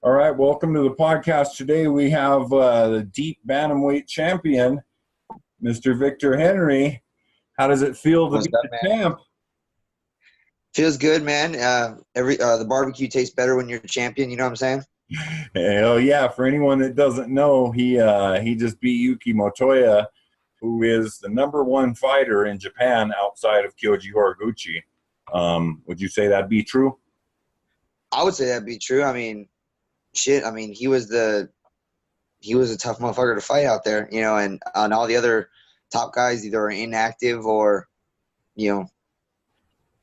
All right, welcome to the podcast. Today we have the deep bantamweight champion, Mr. Victor Henry. How does it feel to What's be up, the man? champ? Feels good, man. The barbecue tastes better when you're a champion. You know what I'm saying? Hell yeah! For anyone that doesn't know, he just beat Yuki Motoya, who is the #1 fighter in Japan outside of Kyoji Horiguchi. Would you say that'd be true? I would say that'd be true. I mean, shit. I mean, he was a tough motherfucker to fight out there. You know, and all the other top guys either are inactive or, you know,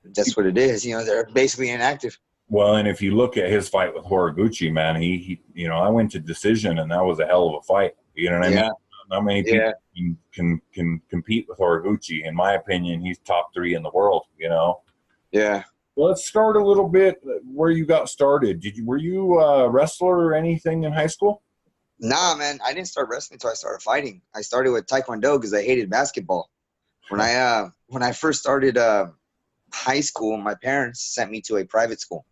that's what it is. You know, they're basically inactive. Well, and if you look at his fight with Horiguchi, man, he I went to decision, and that was a hell of a fight. You know what I Yeah, mean? Not many yeah. people can compete with Horiguchi. In my opinion, he's top 3 in the world. Yeah. Well, let's start a little bit where you got started. Were you a wrestler or anything in high school? Nah, man. I didn't start wrestling until I started fighting. I started with Taekwondo because I hated basketball. When I first started high school, my parents sent me to a private school.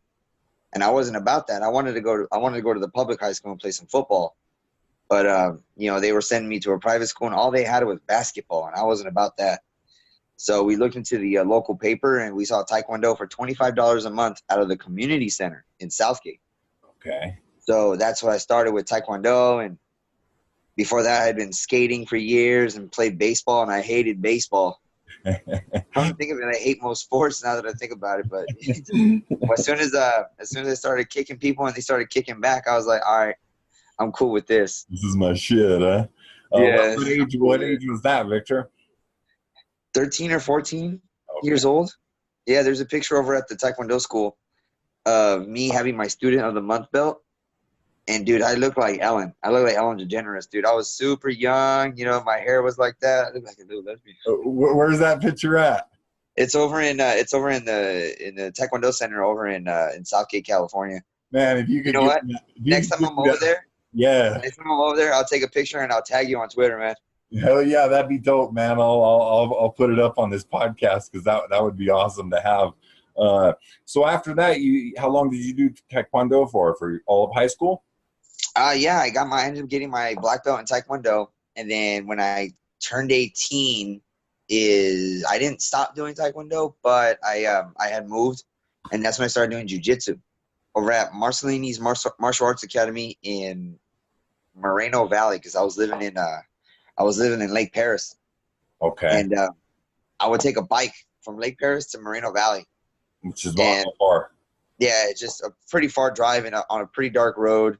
And I wasn't about that. I wanted to go to the public high school and play some football. But they were sending me to a private school, and all they had was basketball, and I wasn't about that. So we looked into the local paper, and we saw Taekwondo for $25 a month out of the community center in Southgate. Okay. So that's what I started with, Taekwondo, and before that I had been skating for years and played baseball, and I hated baseball. Come to think of it, I hate most sports now that I think about it. But as soon as I started kicking people and they started kicking back, I was like, all right, I'm cool with this. This is my shit, huh? Yeah. What age was that, Victor? 13 or 14 Okay. years old. Yeah, there's a picture over at the Taekwondo school of me having my student of the month belt. And, dude, I look like Ellen. I look like Ellen DeGeneres, dude. I was super young. You know, my hair was like that. I looked like a little lesbian. Where's that picture at? It's over in the Taekwondo Center over in Southgate, California. Man, if you could You know what? next Time I'm over there, I'll take a picture and I'll tag you on Twitter, man. Hell yeah, that'd be dope, man. I'll put it up on this podcast because that would be awesome to have. So after that, how long did you do Taekwondo for all of high school? Yeah, I ended up getting my black belt in Taekwondo, and then when I turned 18, I didn't stop doing Taekwondo, but I had moved, and that's when I started doing jiu-jitsu over at Marcelini's Martial Arts Academy in Moreno Valley, because I was living in Lake Paris. Okay. And I would take a bike from Lake Paris to Moreno Valley, which is not far. Yeah, it's just a pretty far drive on a pretty dark road.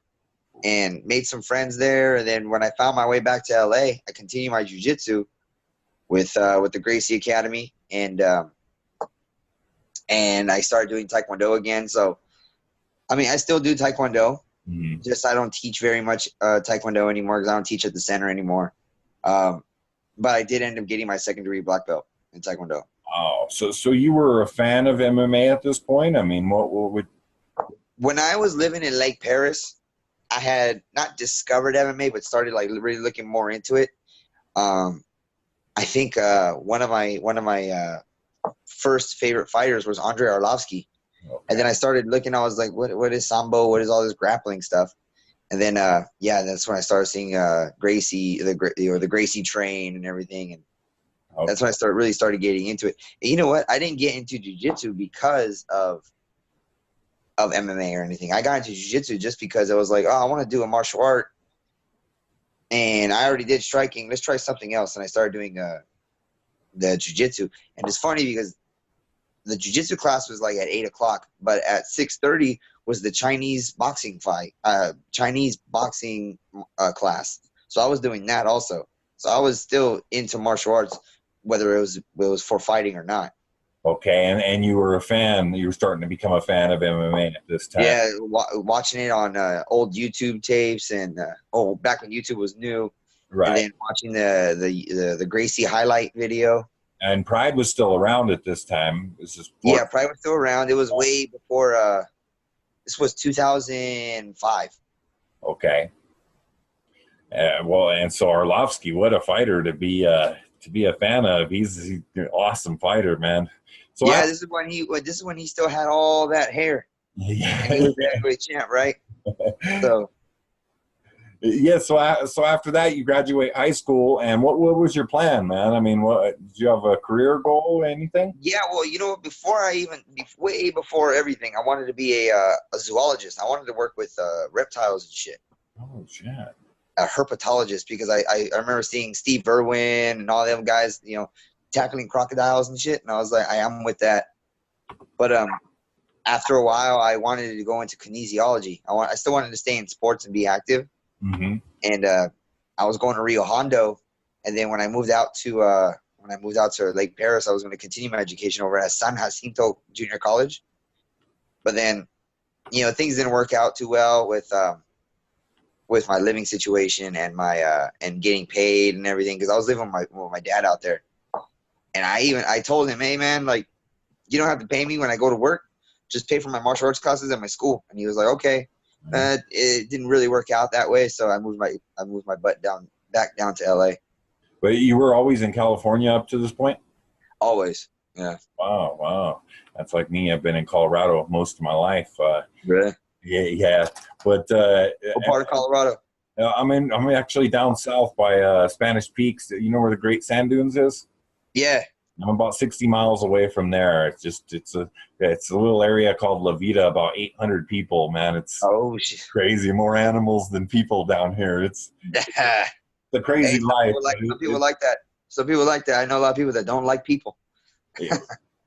And made some friends there. And then when I found my way back to LA, I continued my jiu-jitsu with the Gracie Academy, and I started doing Taekwondo again. So, I mean, I still do Taekwondo. Mm-hmm. Just I don't teach very much Taekwondo anymore because I don't teach at the center anymore. But I did end up getting my secondary black belt in Taekwondo. Oh, so you were a fan of MMA at this point? I mean, what would? When I was living in Lake Paris, I had not discovered MMA, but started like really looking more into it. I think one of my first favorite fighters was Andrei Arlovsky. Okay. And then I started looking. I was like, what is Sambo? What is all this grappling stuff? And then that's when I started seeing Gracie, the Gracie train and everything. And okay. That's when I really started getting into it. And you know what? I didn't get into jiu-jitsu because of MMA or anything. I got into jiu-jitsu just because I was like, oh, I want to do a martial art, and I already did striking. Let's try something else. And I started doing the jiu-jitsu. And it's funny because the jiu-jitsu class was like at 8:00, but at 6:30 was the Chinese boxing class. So I was doing that also. So I was still into martial arts, whether it was for fighting or not. Okay, and you were a fan. You were starting to become a fan of MMA at this time. Yeah, watching it on old YouTube tapes, and back when YouTube was new. Right. And then watching the Gracie highlight video. And Pride was still around at this time. Yeah, Pride was still around. It was way before. This was 2005. Okay. And so Arlovsky, what a fighter to be a fan of. He's an awesome fighter, man. So yeah, this is when he still had all that hair. Yeah, and he was the heavyweight champ, right? So Yeah, so after that, you graduate high school, and what was your plan, man? I mean, what did you have a career goal or anything? yeah, well, you know, way before everything, I wanted to be a zoologist. I wanted to work with reptiles and shit. Oh shit! A herpetologist, because I remember seeing Steve Irwin and all them guys, you know, tackling crocodiles and shit, and I was like, I am with that. But after a while, I wanted to go into kinesiology. I still wanted to stay in sports and be active, Mm-hmm. and I was going to Rio Hondo, and then when I moved out to Lake Paris, I was going to continue my education over at San Jacinto Junior College. But then, you know, things didn't work out too well with my living situation and my and getting paid and everything, because I was living with my dad out there. And I told him, hey man, like, you don't have to pay me when I go to work, just pay for my martial arts classes at my school. And he was like, okay. It didn't really work out that way, so I moved my butt back down to LA. But you were always in California up to this point? Always. Yeah. Wow, wow. That's like me. I've been in Colorado most of my life. Really? Yeah, yeah. But What part of Colorado? I'm actually down south by Spanish Peaks. You know where the Great Sand Dunes is? Yeah. I'm about 60 miles away from there. It's a little area called La Vida, about 800 people, man. It's Oh shit. crazy. More animals than people down here. It's the crazy Hey, life. some people like that. Some people like that. I know a lot of people that don't like people. Yeah.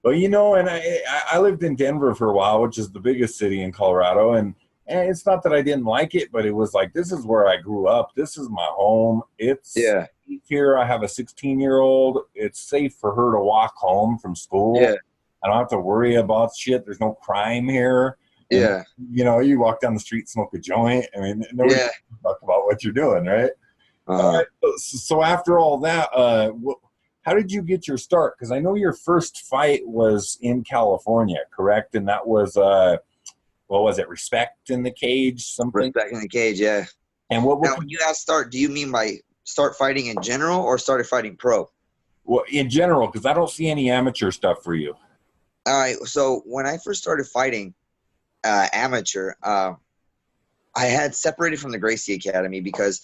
Well, you know, and I lived in Denver for a while, which is the biggest city in Colorado, and it's not that I didn't like it, but it was like, this is where I grew up. This is my home. It's Yeah. here. I have a 16-year-old. It's safe for her to walk home from school. Yeah. I don't have to worry about shit. There's no crime here. And, Yeah. you know, you walk down the street, smoke a joint. I mean, nobody Yeah. talk about what you're doing, right? Uh-huh. So after all that, how did you get your start? Because I know your first fight was in California, correct? And that was what was it? Respect in the Cage, something. Respect in the Cage, yeah. And what? Now, when you ask start, do you mean by start fighting in general or started fighting pro? Well, in general, because I don't see any amateur stuff for you. All right. So when I first started fighting amateur, I had separated from the Gracie Academy because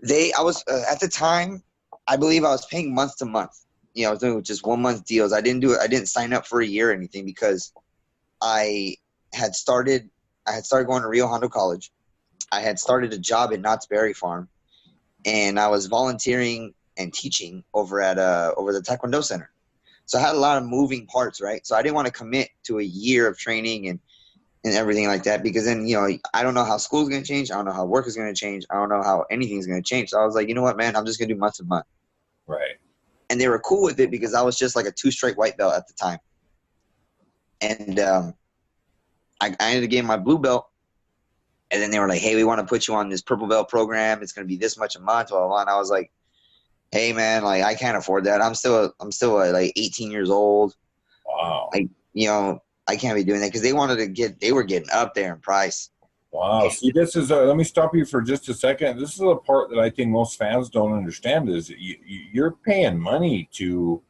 I was at the time, I believe I was paying month to month. You know, doing just 1 month deals. I didn't do it. I didn't sign up for a year or anything because I had started going to Rio Hondo College. I had started a job at Knott's Berry Farm, and I was volunteering and teaching over the Taekwondo Center. So I had a lot of moving parts, right? So I didn't want to commit to a year of training and everything like that, because then, you know, I don't know how school's going to change. I don't know how work is going to change. I don't know how anything's going to change. So I was like, you know what, man, I'm just going to do month to month. Right. And they were cool with it because I was just like a 2-stripe white belt at the time. And I ended up getting my blue belt. And then they were like, hey, we want to put you on this purple belt program. It's going to be this much a month, blah, blah, blah. And I was like, hey, man, like, I can't afford that. I'm still like 18 years old. Wow. Like, you know, I can't be doing that because they were getting up there in price. Wow. See, this is let me stop you for just a second. This is a part that I think most fans don't understand is that you're paying money to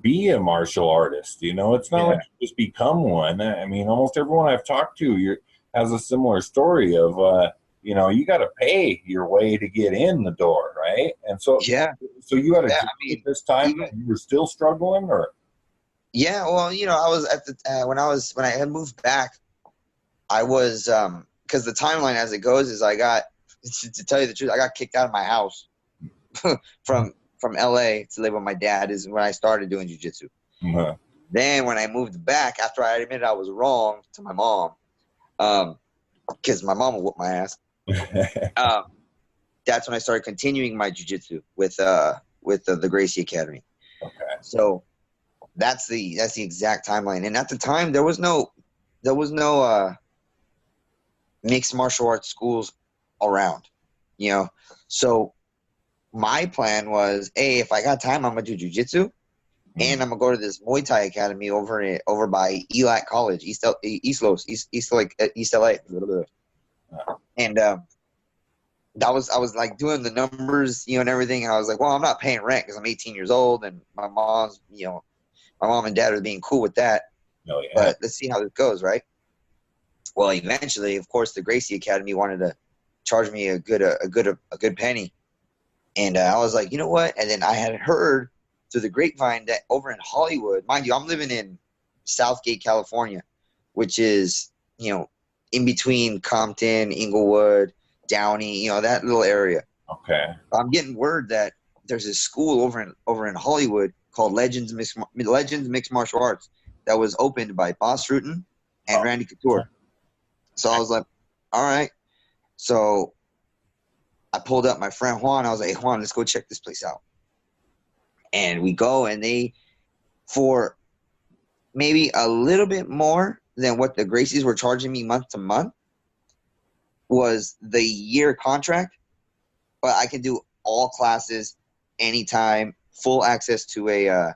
be a martial artist. You know, it's not like you just become one. I mean, almost everyone I've talked to has a similar story of, you know, you got to pay your way to get in the door, right? And so, so you had a job at this time, you were still struggling, or? Yeah, well, you know, I was at the when I had moved back, I was because the timeline as it goes is I got to tell you the truth, I got kicked out of my house from LA to live with my dad is when I started doing jiu-jitsu. Uh-huh. Then when I moved back, after I admitted I was wrong to my mom, because my mom would whoop my ass, that's when I started continuing my jiu-jitsu with the Gracie Academy. Okay. So that's the exact timeline. And at the time, there was no mixed martial arts schools around, you know. So my plan was, hey, if I got time, I'm gonna do jiu-jitsu, and I'm gonna go to this Muay Thai academy over by ELAC College, East LA. And I was like doing the numbers, you know, and everything. And I was like, well, I'm not paying rent because I'm 18 years old, and my mom and dad are being cool with that. Oh, yeah. But let's see how this goes, right? Well, eventually, of course, the Gracie Academy wanted to charge me a good penny, and I was like, you know what? And then I had heard through the grapevine that over in Hollywood, mind you, I'm living in Southgate, California, which is, in between Compton, Inglewood, Downey, that little area. Okay. I'm getting word that there's a school over in Hollywood called Legends Mixed Martial Arts that was opened by Boss Rutan and Randy Couture. So I was like, all right. So I pulled up my friend Juan. I was like, hey, Juan, let's go check this place out. And we go, and they, for maybe a little bit more than what the Gracies were charging me month to month, was the year contract. But I can do all classes anytime, full access to a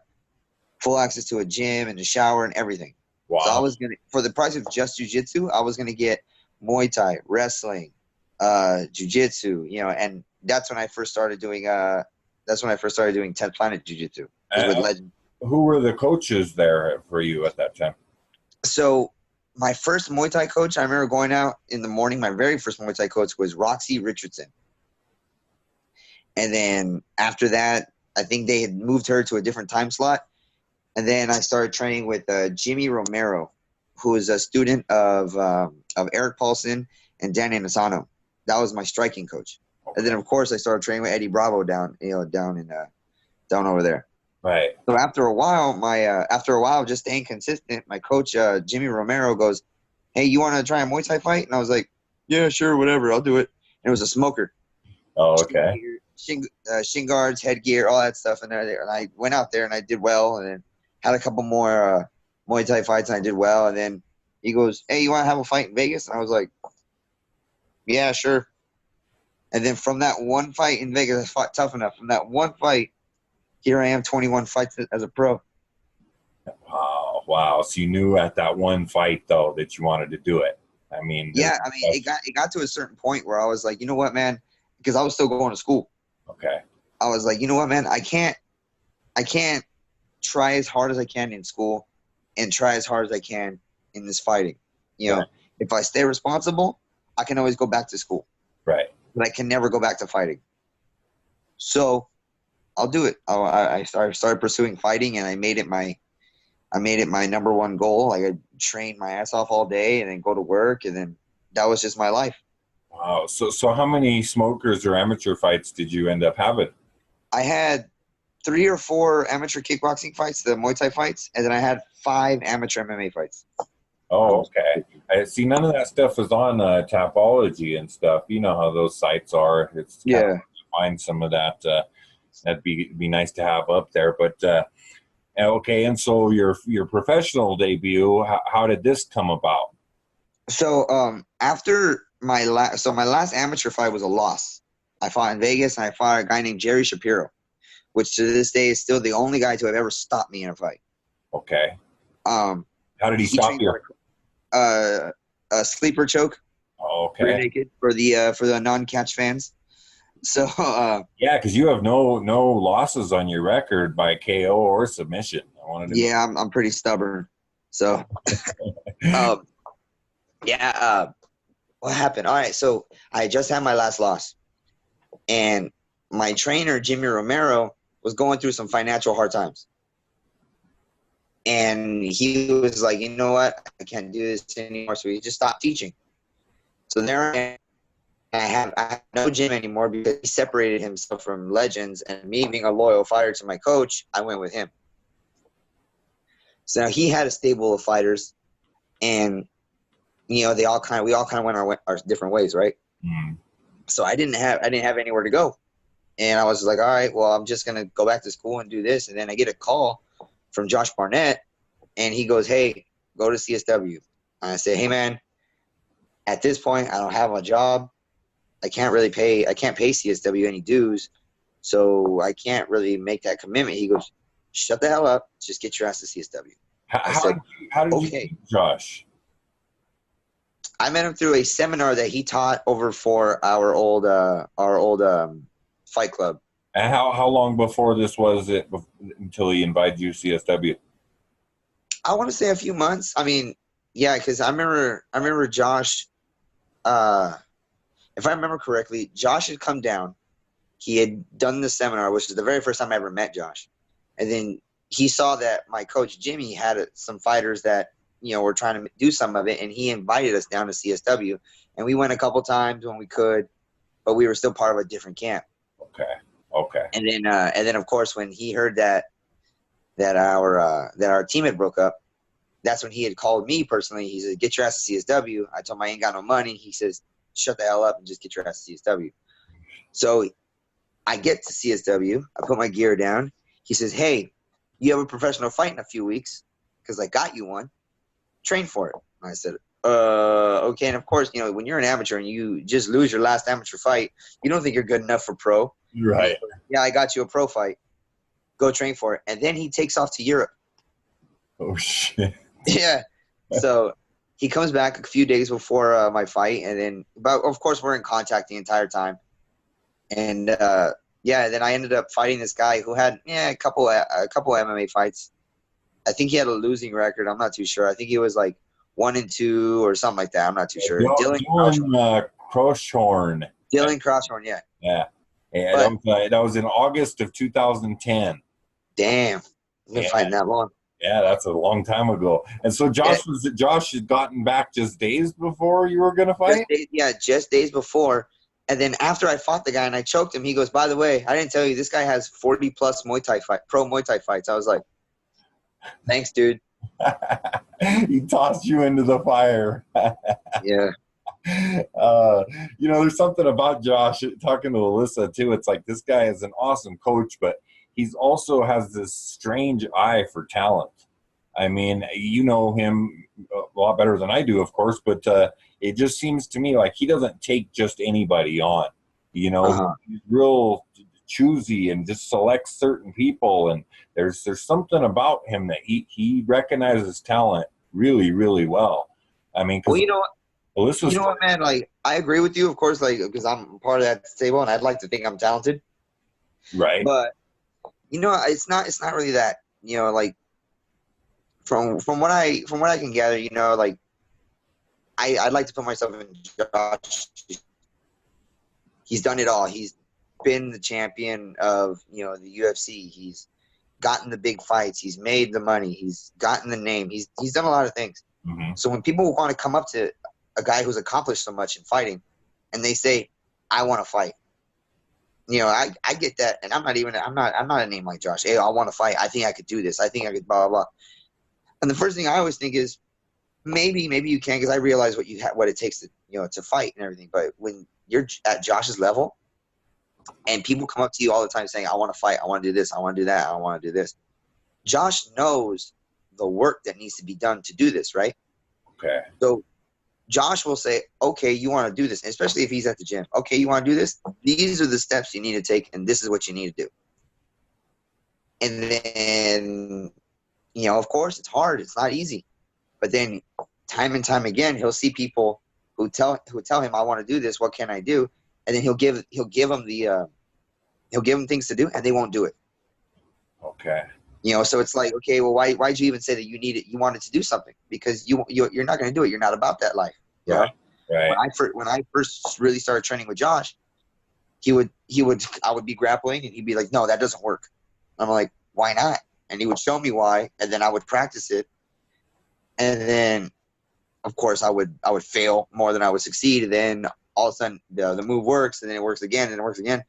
gym and a shower and everything. Wow. So I was gonna, for the price of just jiu-jitsu, I was gonna get Muay Thai, wrestling, jiu-jitsu, and that's when I first started doing 10th Planet Jiu-Jitsu. With Legend. Who were the coaches there for you at that time? So my first Muay Thai coach, I remember going out in the morning. My very first Muay Thai coach was Roxy Richardson. And then after that, I think they had moved her to a different time slot. And then I started training with Jimmy Romero, who is a student of Eric Paulson and Dan Inasano. That was my striking coach. Okay. And then, of course, I started training with Eddie Bravo down over there. Right. So after a while, just staying consistent, my coach Jimmy Romero goes, "Hey, you want to try a Muay Thai fight?" And I was like, "Yeah, sure, whatever, I'll do it." And it was a smoker. Oh, okay. Shin guards, headgear, all that stuff, and I went out there and I did well, and then had a couple more Muay Thai fights and I did well, and then he goes, "Hey, you want to have a fight in Vegas?" And I was like, "Yeah, sure." And then from that one fight in Vegas, I fought tough enough. From that one fight, here I am, 21 fights as a pro. Wow. So you knew at that one fight, though, that you wanted to do it. I mean, yeah, I mean, it got to a certain point where I was like, you know what, man, because I was still going to school. Okay. I was like, you know what, man, I can't try as hard as I can in school and try as hard as I can in this fighting. If I stay responsible, I can always go back to school. Right. But I can never go back to fighting. So I'll do it. I started pursuing fighting, and I made it my number one goal. Like, I trained my ass off all day and then go to work, and then that was just my life. Wow. So how many smokers or amateur fights did you end up having? I had 3 or 4 amateur kickboxing fights, the Muay Thai fights, and then I had 5 amateur MMA fights. Oh, okay. I see none of that stuff is on Tapology and stuff. You know how those sites are. It's kind of hard to find some of that. That'd be nice to have up there. But okay, and so your professional debut, how did this come about? So after my last amateur fight was a loss. I fought in Vegas, and I fought a guy named Jerry Shapiro, which to this day is still the only guy to have ever stopped me in a fight. Okay. How did he stop you? A sleeper choke. Oh, okay. Rear naked for the non-catch fans. So yeah, because you have no losses on your record by KO or submission. I'm pretty stubborn. So what happened? All right, so I just had my last loss, and my trainer Jimmy Romero was going through some financial hard times, and he was like, you know what, I can't do this anymore. So he just stopped teaching. So there I have no gym anymore because he separated himself from Legends, and me being a loyal fighter to my coach, I went with him. So now he had a stable of fighters, and we all kind of went our different ways, right? Mm-hmm. So I didn't have anywhere to go, and I was like, all right, well, I'm just gonna go back to school and do this. And then I get a call from Josh Barnett, and he goes, hey, go to CSW. And I say, hey, man, at this point, I don't have a job. I can't pay CSW any dues, so I can't really make that commitment. He goes, shut the hell up. Just get your ass to CSW. How did you meet Josh? I met him through a seminar that he taught over for our old fight club. And how long before this was it until he invited you to CSW? I want to say a few months. I mean, Yeah, because I remember Josh. If I remember correctly, Josh had come down. He had done the seminar, which is the very first time I ever met Josh, and then he saw that my coach Jimmy had some fighters that were trying to do some of it, and he invited us down to CSW, and we went a couple times when we could, but we were still part of a different camp. Okay. And then of course when he heard that our team had broke up, that's when he had called me personally. He said, "Get your ass to CSW." I told him I ain't got no money. He says, "Shut the hell up and just get your ass to CSW." So I get to CSW. I put my gear down. He says, "Hey, you have a professional fight in a few weeks because I got you one. Train for it." And I said, okay. And of course, when you're an amateur and you just lose your last amateur fight, you don't think you're good enough for pro. Right. Yeah, I got you a pro fight. Go train for it. And then he takes off to Europe. Oh, shit. Yeah. So he comes back a few days before my fight. And then, but of course, we're in contact the entire time. And then I ended up fighting this guy who had a couple MMA fights. I think he had a losing record. I'm not too sure. I think he was like 1-2 or something like that. I'm not too sure. Dylan Crosshorn. Dylan Crosshorn, yeah. Yeah. But, that was in August of 2010. Damn. I've been fighting that long. Yeah, that's a long time ago. And so Josh had gotten back just days before you were going to fight? Just days before. And then after I fought the guy and I choked him, he goes, "By the way, I didn't tell you, this guy has 40-plus pro Muay Thai fights." I was like, "Thanks, dude." He tossed you into the fire. Yeah. There's something about Josh, talking to Alyssa too. It's like this guy is an awesome coach, but he's also has this strange eye for talent. I mean, you know him a lot better than I do, of course, but it just seems to me like he doesn't take just anybody on. He's real choosy and just selects certain people, and there's something about him that he recognizes talent really, really well. I mean, well, you know what? Alyssa's, you know what, man? Like, I agree with you, of course, like, because I'm part of that stable, and I'd like to think I'm talented. Right. But it's not really that. Like, from what I can gather, like, I'd like to put myself in Josh. He's done it all. He's been the champion of the UFC. He's gotten the big fights. He's made the money. He's gotten the name. He's done a lot of things. Mm-hmm. So when people want to come up to a guy who's accomplished so much in fighting, and they say, "I want to fight," I get that, and I'm not a name like Josh. Hey, I want to fight. I think I could do this. I think I could blah blah blah. And the first thing I always think is, maybe you can, because I realize what it takes to to fight and everything. But when you're at Josh's level, and people come up to you all the time saying, "I want to fight. I want to do this. I want to do that. I want to do this," Josh knows the work that needs to be done to do this, right? Okay. So Josh will say, "Okay, you want to do this," especially if he's at the gym. "Okay, you want to do this? These are the steps you need to take, and this is what you need to do." And then, of course, it's hard. It's not easy. But then, time and time again, he'll see people who tell him, "I want to do this. What can I do?" And then he'll give them things to do, and they won't do it. Okay. So it's like, okay, well, why'd you even say that you wanted to do something? Because you're not going to do it. You're not about that life. Right. Right. When I first really started training with Josh, I would be grappling, and he'd be like, "No, that doesn't work." I'm like, "Why not?" And he would show me why, and then I would practice it. And then, of course, I would fail more than I would succeed. And then all of a sudden, the move works, and then it works again, and it works again.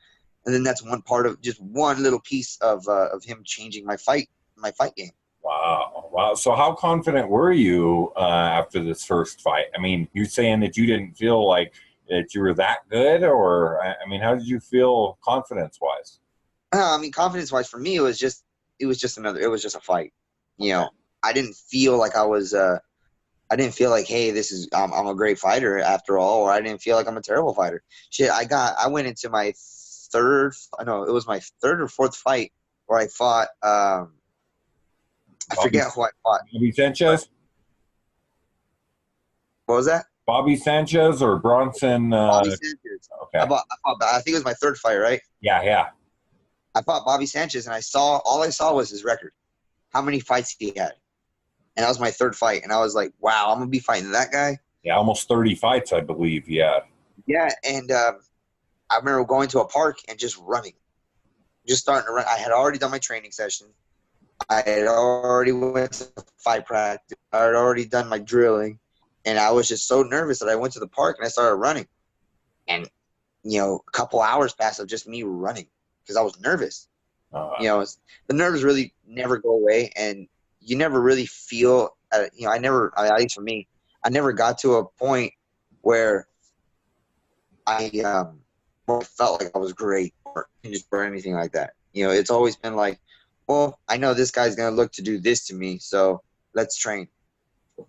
And then that's one part of just one little piece of him changing my fight game. Wow. So how confident were you after this first fight? I mean, you're saying that you didn't feel like that you were that good, or I mean, how did you feel confidence-wise? Confidence-wise, for me, it was just a fight. I didn't feel like I didn't feel like, hey, I'm a great fighter after all, or I didn't feel like I'm a terrible fighter. Shit, I went into my third or fourth fight where I fought. I forget who I fought. Bobby Sanchez? What was that? Bobby Sanchez or Bronson? Bobby Sanchez. Okay. I think it was my third fight, right? Yeah. I fought Bobby Sanchez, and all I saw was his record, how many fights he had. and that was my third fight. And I was like, wow, I'm gonna be fighting that guy. Yeah, almost 30 fights, I believe. Yeah. Yeah, and I remember going to a park and just running, just starting to run. I had already done my training session. I had already went to fight practice. I had already done my drilling, and I was just so nervous that I went to the park and I started running. And a couple hours passed of just me running because I was nervous. The nerves really never go away, and you never really feel. At least for me, I never got to a point where I felt like I was great or anything like that. It's always been like, well, I know this guy's going to look to do this to me, so let's train.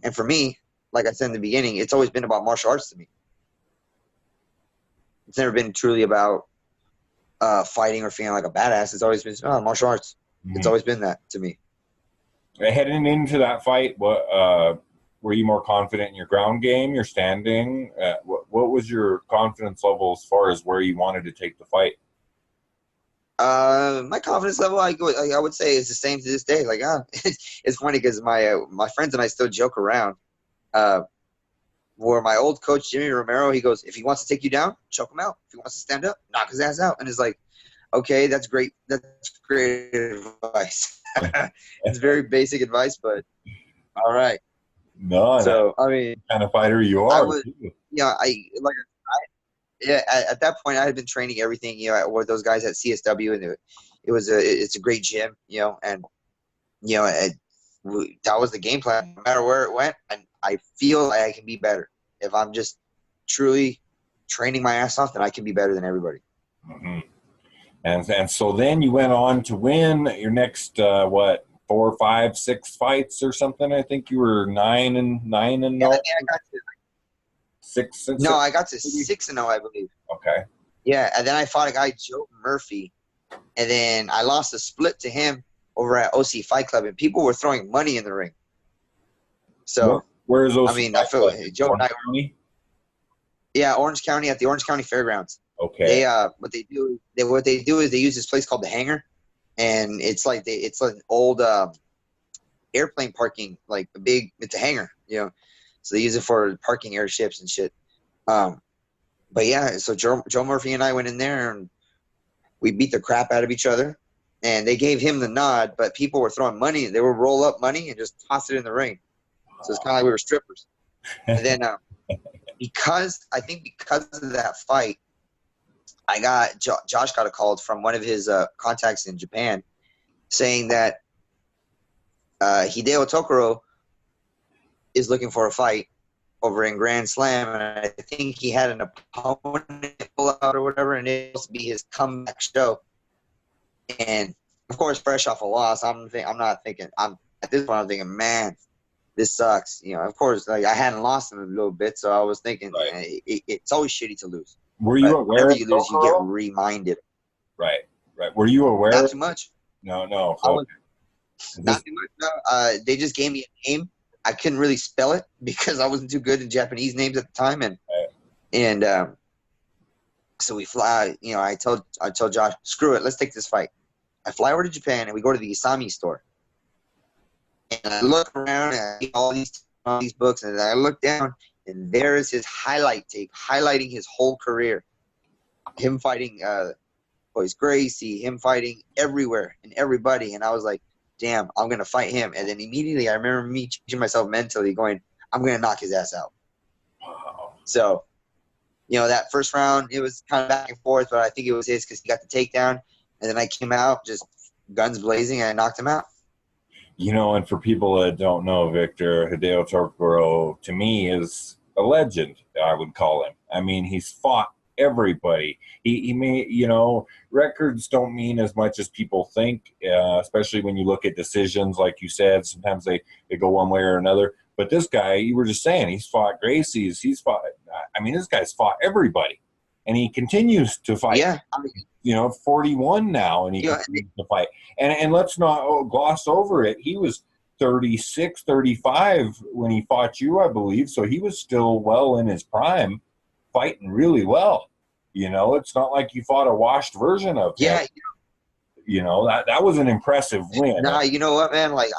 And for me, like I said in the beginning, it's always been about martial arts to me. It's never been truly about fighting or feeling like a badass. It's always been martial arts. Mm-hmm. It's always been that to me. Heading into that fight, what were you more confident in your ground game, your standing? What was your confidence level as far as where you wanted to take the fight? My confidence level, I would say, is the same to this day. Like, it's funny because my friends and I still joke around. Where my old coach Jimmy Romero, he goes, if he wants to take you down, choke him out. If he wants to stand up, knock his ass out. And it's like, okay, that's great. That's great advice. It's very basic advice, but all right. No, so I mean, what kind of fighter you are. At that point I had been training everything, with those guys at CSW, and it's a great gym, and that was the game plan. No matter where it went, and I feel like I can be better if I'm just truly training my ass off. Then I can be better than everybody. Mm-hmm. And so then you went on to win your next 4, 5, 6 fights or something. I think you were 9 and 0. Yeah, I got to 6. No, I got to 6-0, I believe. Okay. Yeah, and then I fought a guy, Joe Murphy, and then I lost a split to him over at OC Fight Club, and people were throwing money in the ring. So where is OC? I mean, I feel Joe and I. Yeah, Orange County, at the Orange County Fairgrounds. Okay. What they do is they use this place called the Hangar, and it's an old airplane parking, like it's a hangar, so they use it for parking airships and shit. But yeah, so Joe Murphy and I went in there and we beat the crap out of each other, and they gave him the nod, but people were throwing money. They would roll up money and just toss it in the ring. So it's kind of like we were strippers. And then because of that fight, I got Josh got a call from one of his contacts in Japan saying that Hideo Tokoro is looking for a fight over in Grand Slam, and I think he had an opponent pull out or whatever, and it was to be his comeback show. And of course, fresh off a loss, at this point I'm thinking, man, this sucks. Of course, like I hadn't lost in a little bit, so I was thinking, right. It's always shitty to lose. Were you aware? Whenever you lose, you get reminded. Right. Were you aware? Not too much. No. Not too much. No. They just gave me a name. I couldn't really spell it because I wasn't too good in Japanese names at the time, and so we fly. I told Josh, screw it, let's take this fight. I fly over to Japan and we go to the Isami store, and I look around and I see all these books, and I look down, and there is his highlight tape highlighting his whole career, him fighting Boyce Gracie, him fighting everywhere and everybody, and I was like, damn, I'm going to fight him. And then immediately I remember me changing myself mentally going, I'm going to knock his ass out. Wow. So, that first round, it was kind of back and forth, but I think it was his because he got the takedown. And then I came out just guns blazing and I knocked him out. And for people that don't know, Victor, Hideo Tokoro, to me, is a legend, I would call him. I mean, he's fought everybody. He may, records don't mean as much as people think, especially when you look at decisions. Like you said, sometimes they go one way or another. But this guy, you were just saying, he's fought Gracie's, this guy's fought everybody, and he continues to fight. Yeah. 41 now, and he continues to fight. And let's not gloss over it. He was 36, 35 when he fought you, I believe. So he was still well in his prime, fighting really well. It's not like you fought a washed version of him. Yeah. That was an impressive win. Nah, you know what, man? Like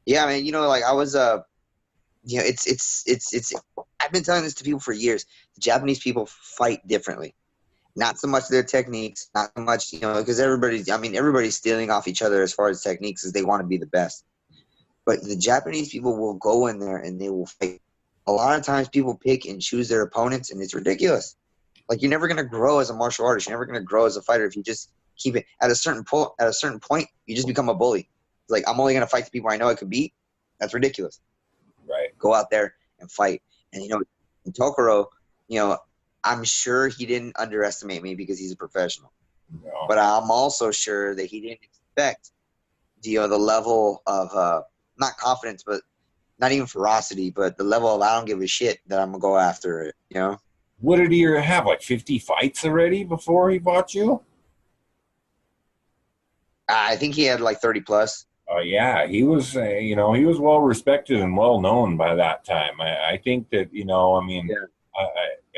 Yeah, man. You know, like I was you know, it's. I've been telling this to people for years. The Japanese people fight differently. Not so much their techniques, not so much, you know, because everybody's stealing off each other as far as techniques as they want to be the best. But the Japanese people will go in there and they will fight. A lot of times people pick and choose their opponents, and it's ridiculous. Like you're never gonna grow as a martial artist. You're never gonna grow as a fighter if you just keep it at a certain point. At a certain point, you just become a bully. It's like I'm only gonna fight the people I know I could beat. That's ridiculous. Right. Go out there and fight. And you know, in Tokoro, you know, I'm sure he didn't underestimate me because he's a professional. No. But I'm also sure that he didn't expect, you know, the level of not confidence, but not even ferocity, but the level of I don't give a shit that I'm gonna go after it. You know. What did he have? Like 50 fights already before he fought you? I think he had like 30 plus. Yeah, he was, he was well respected and well known by that time. I think that, I mean, Yeah.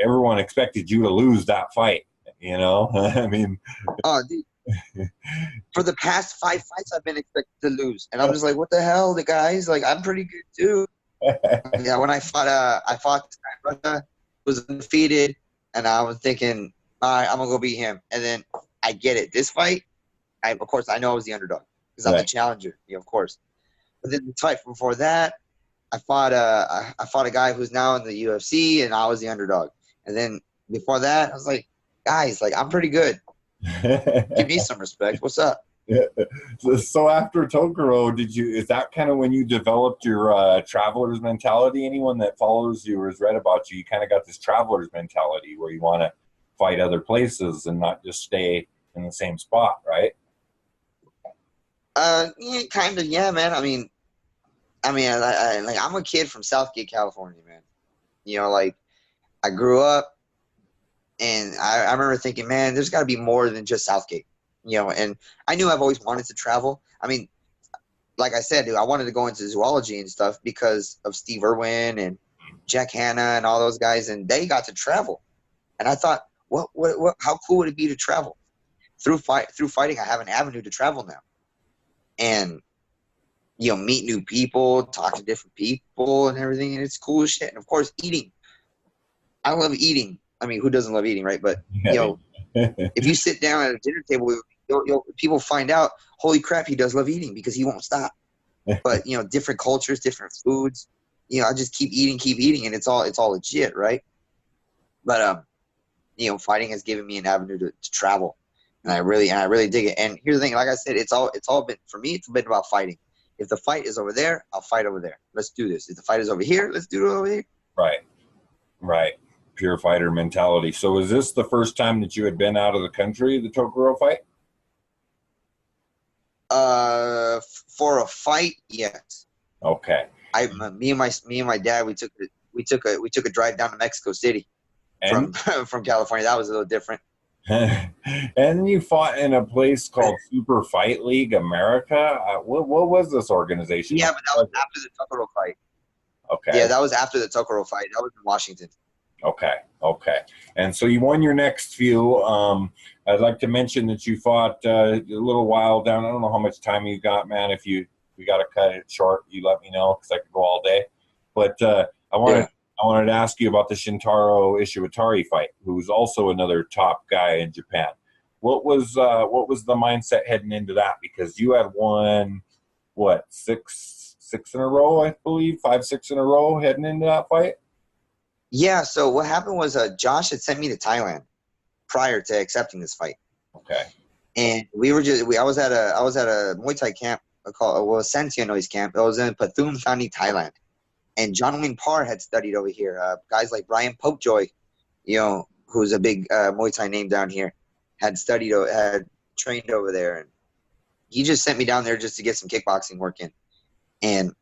everyone expected you to lose that fight, I mean, Oh, dude. For the past 5 fights, I've been expected to lose, and I'm just like, what the hell, the guys? Like, I'm pretty good too. Yeah, when I fought Russia, was undefeated, and I was thinking, all right, I'm gonna go beat him, and then I get it. This fight, of course, I know I was the underdog because I'm the right. challenger, of course. But then the fight before that, I fought a guy who's now in the UFC, and I was the underdog. And then before that, I was like, guys, like I'm pretty good. Give me some respect. What's up? So after Tokoro, is that kind of when you developed your traveler's mentality? Anyone that follows you or has read about you, you kind of got this traveler's mentality where you want to fight other places and not just stay in the same spot, right? Yeah, kind of, yeah, man. Like I'm a kid from Southgate, California, man. You know, like I grew up, and I remember thinking, man, there's got to be more than just Southgate. You know, and I knew I've always wanted to travel. I mean, like I said, dude, I wanted to go into zoology and stuff because of Steve Irwin and Jack Hanna and all those guys, and they got to travel. And I thought, what, how cool would it be to travel? Through fighting, I have an avenue to travel now, and meet new people, talk to different people, and everything, and it's cool as shit. And of course, eating. I love eating. I mean, who doesn't love eating, right? But if you sit down at a dinner table, people find out, holy crap, he does love eating because he won't stop. But different cultures, different foods. I just keep eating, and it's all legit, right? But fighting has given me an avenue to travel, and I really dig it. And here's the thing, like I said, it's all been, for me, it's been about fighting. If the fight is over there, I'll fight over there. Let's do this. If the fight is over here, let's do it over here. Right. Pure fighter mentality. So is this the first time that you had been out of the country, the Tokoro fight? For a fight, yes. Okay. Me and my dad, we took a drive down to Mexico City from California. That was a little different. And you fought in a place called Super Fight League America. What was this organization? Yeah, but that was after the Tokoro fight. Okay. Yeah, that was after the Tokoro fight. That was in Washington. Okay. And so you won your next few. I'd like to mention that you fought a little while down. I don't know how much time you got, man. If we got to cut it short, you let me know because I could go all day. But I wanted to ask you about the Shintaro Ishiwatari fight, who's also another top guy in Japan. What was the mindset heading into that? Because you had won, what, six in a row, I believe, 5-6 in a row heading into that fight. Yeah. So what happened was Josh had sent me to Thailand prior to accepting this fight. Okay. And I was at a Muay Thai camp called Santianoi's camp. It was in Pathum Thani, Thailand. And John Wayne Parr had studied over here. Guys like Brian Popejoy, who's a big Muay Thai name down here, had trained over there. And he just sent me down there just to get some kickboxing work in. And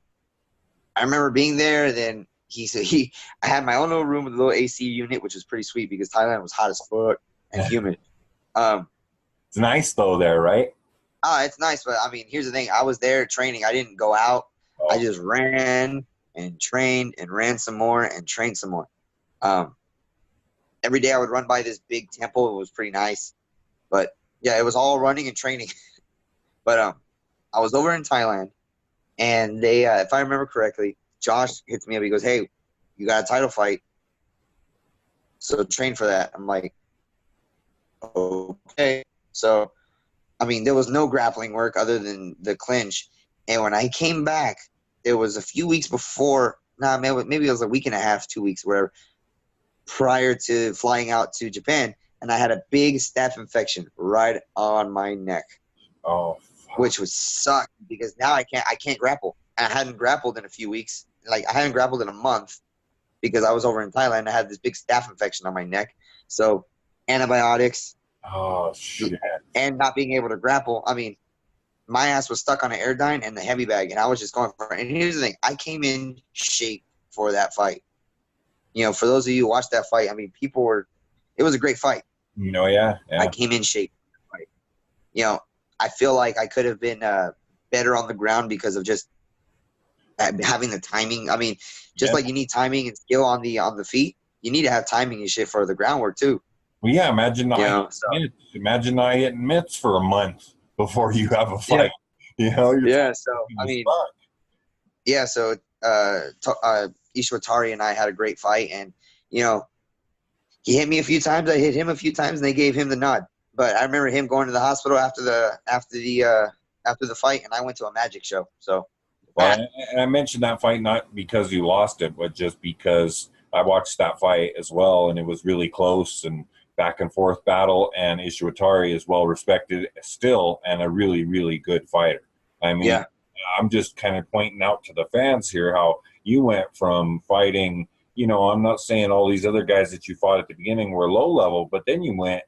I remember being there. Then I had my own little room with a little AC unit, which was pretty sweet because Thailand was hot as fuck and humid. It's nice though there, right? It's nice, but I mean, here's the thing. I was there training. I didn't go out. Oh. I just ran and trained and ran some more and trained some more. Every day I would run by this big temple. It was pretty nice. But yeah, it was all running and training. But I was over in Thailand, And they, if I remember correctly, Josh hits me up. He goes, "Hey, you got a title fight, so train for that." I'm like, "Okay." So, I mean, there was no grappling work other than the clinch. And when I came back, it was a few weeks before. Nah, maybe it was a week and a half, 2 weeks, whatever, prior to flying out to Japan, and I had a big staph infection right on my neck. Oh, fuck. Which would suck because now I can't grapple. I hadn't grappled in a few weeks. Like I hadn't grappled in a month because I was over in Thailand. I had this big staph infection on my neck. So antibiotics Oh, shit. and not being able to grapple. I mean, my ass was stuck on an Airdyne and the heavy bag, and I was just going for it. And here's the thing: I came in shape for that fight. You know, for those of you who watched that fight, I mean, people were. It was a great fight. Yeah. I came in shape. Right. You know, I feel like I could have been better on the ground because of just having the timing. I mean, just like you need timing and skill on the feet, you need to have timing and shit for the groundwork too. Well, yeah. Imagine not So, hitting mitts for a month before you have a fight. You know, yeah. So I mean, yeah. So Ishwatari and I had a great fight, and you know, he hit me a few times. I hit him a few times, and they gave him the nod. But I remember him going to the hospital after the fight, and I went to a magic show. So, well, and I mentioned that fight not because you lost it, but just because I watched that fight as well, and it was really close and back and forth battle. And Ishwatari is well respected still, and a really, really good fighter. I mean, yeah, I'm just kind of pointing out to the fans here how you went from fighting. You know, I'm not saying all these other guys that you fought at the beginning were low level, but then you went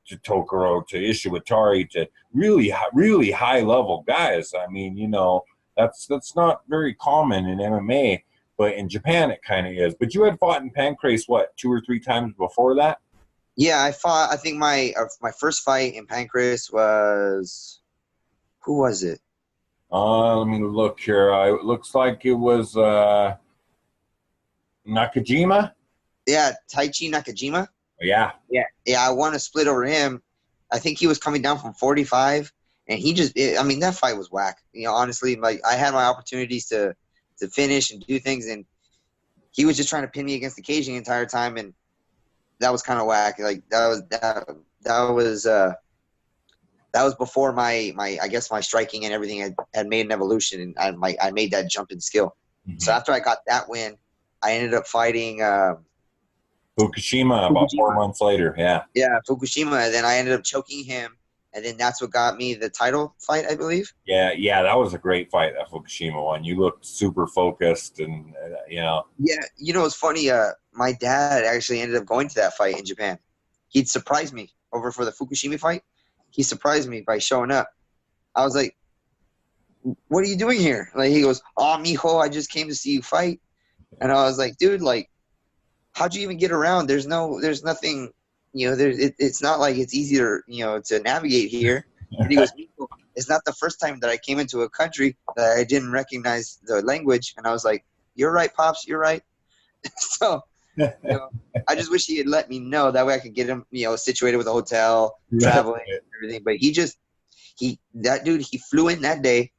to Tokoro, to Ishwatari, to really, really high level guys. I mean, you know, that's not very common in MMA, but in Japan it kind of is. But you had fought in Pancrase, what, 2 or 3 times before that? yeah. I fought. I think my first fight in Pancrase was who was it? Let me look here. It looks like it was Nakajima. Yeah, Taichi Nakajima. Yeah. Yeah. I won a split over him. I think he was coming down from 45, and I mean, that fight was whack. You know, honestly, like I had my opportunities to finish and do things, and he was just trying to pin me against the cage the entire time, and that was kind of whack. Like that was before my I guess my striking and everything had made an evolution, and I made that jump in skill. Mm-hmm. So after I got that win, I ended up fighting Fukushima about 4 months later. Yeah. Yeah, Fukushima. And then I ended up choking him, and then that's what got me the title fight, I believe. Yeah, that was a great fight, that Fukushima one. You looked super focused, and you know. Yeah, you know, it's funny. My dad actually ended up going to that fight in Japan. He'd surprised me over for the Fukushima fight. He surprised me by showing up. I was like, "What are you doing here?" Like he goes, "Oh, mijo, I just came to see you fight." And I was like, "Dude, like, how'd you even get around? There's nothing, you know. It's not like it's easier, you know, to navigate here." And he goes, "Mijo, it's not the first time that I came into a country that I didn't recognize the language." And I was like, "You're right, pops. You're right." So, you know, I just wish he had let me know. That way I could get him, you know, situated with a hotel, traveling, and everything. But that dude, he flew in that day,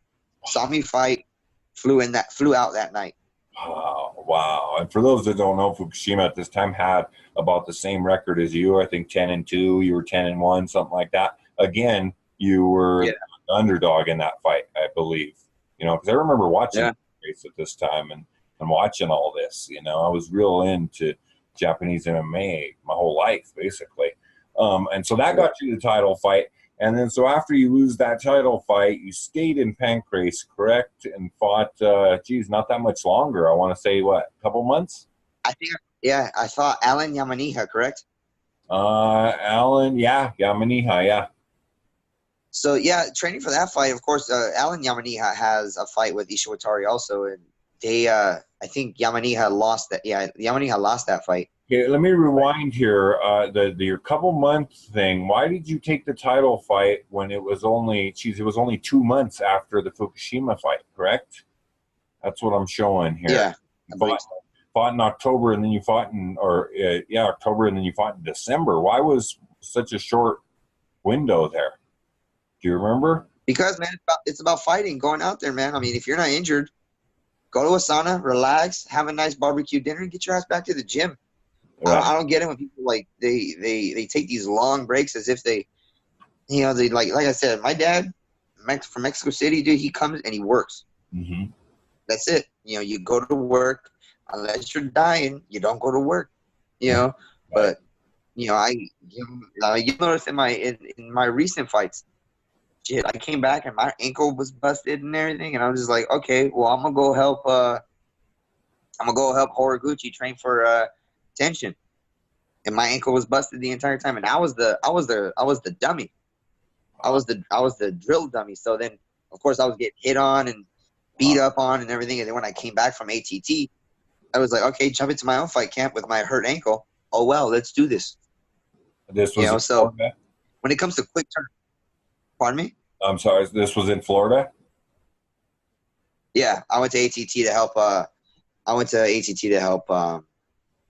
saw me fight, flew out that night. Wow. And for those that don't know, Fukushima at this time had about the same record as you. I think 10-2. You were 10-1, something like that. Again, you were the underdog in that fight, I believe. You know, because I remember watching the race at this time and watching all this. You know, I was real into Japanese MMA my whole life, basically. And so that got you the title fight. And then so after you lose that title fight, you stayed in Pancrase, correct? And fought, not that much longer. I want to say, what, a couple months? I think, I fought Alan Yamaniha, correct? Alan, Yamaniha, yeah. So, training for that fight, of course, Alan Yamaniha has a fight with Ishwatari also, and they, I think Yamaniha lost that. Yeah, Yamaniha lost that fight. Okay, let me rewind here. Your couple months thing. Why did you take the title fight when it was only 2 months after the Fukushima fight? Correct. That's what I'm showing here. Yeah, fought in October, and then you fought in October, and then you fought in December. Why was such a short window there? Do you remember? Because man, it's about fighting, going out there, man. I mean, if you're not injured, go to a sauna, relax, have a nice barbecue dinner, and get your ass back to the gym. Right. I don't get it when people like they take these long breaks as if they, you know, they like I said, my dad from Mexico City, dude, he comes and he works. Mm-hmm. That's it. You know, you go to work unless you're dying, you don't go to work. You know, Right. but you know, you notice in my recent fights, shit, I came back and my ankle was busted and everything, and I was just like, okay, well, I'm gonna go help. I'm gonna go help Horiguchi train for tension, and my ankle was busted the entire time, and I was the dummy. I was the drill dummy. So then, of course, I was getting hit on and beat up on and everything. And then when I came back from ATT, I was like, okay, jump into my own fight camp with my hurt ankle. Oh well, let's do this. This You was know, in so Florida? when it comes to quick turn, pardon me. I'm sorry, this was in Florida? Yeah, I went to ATT to help. I went to ATT to help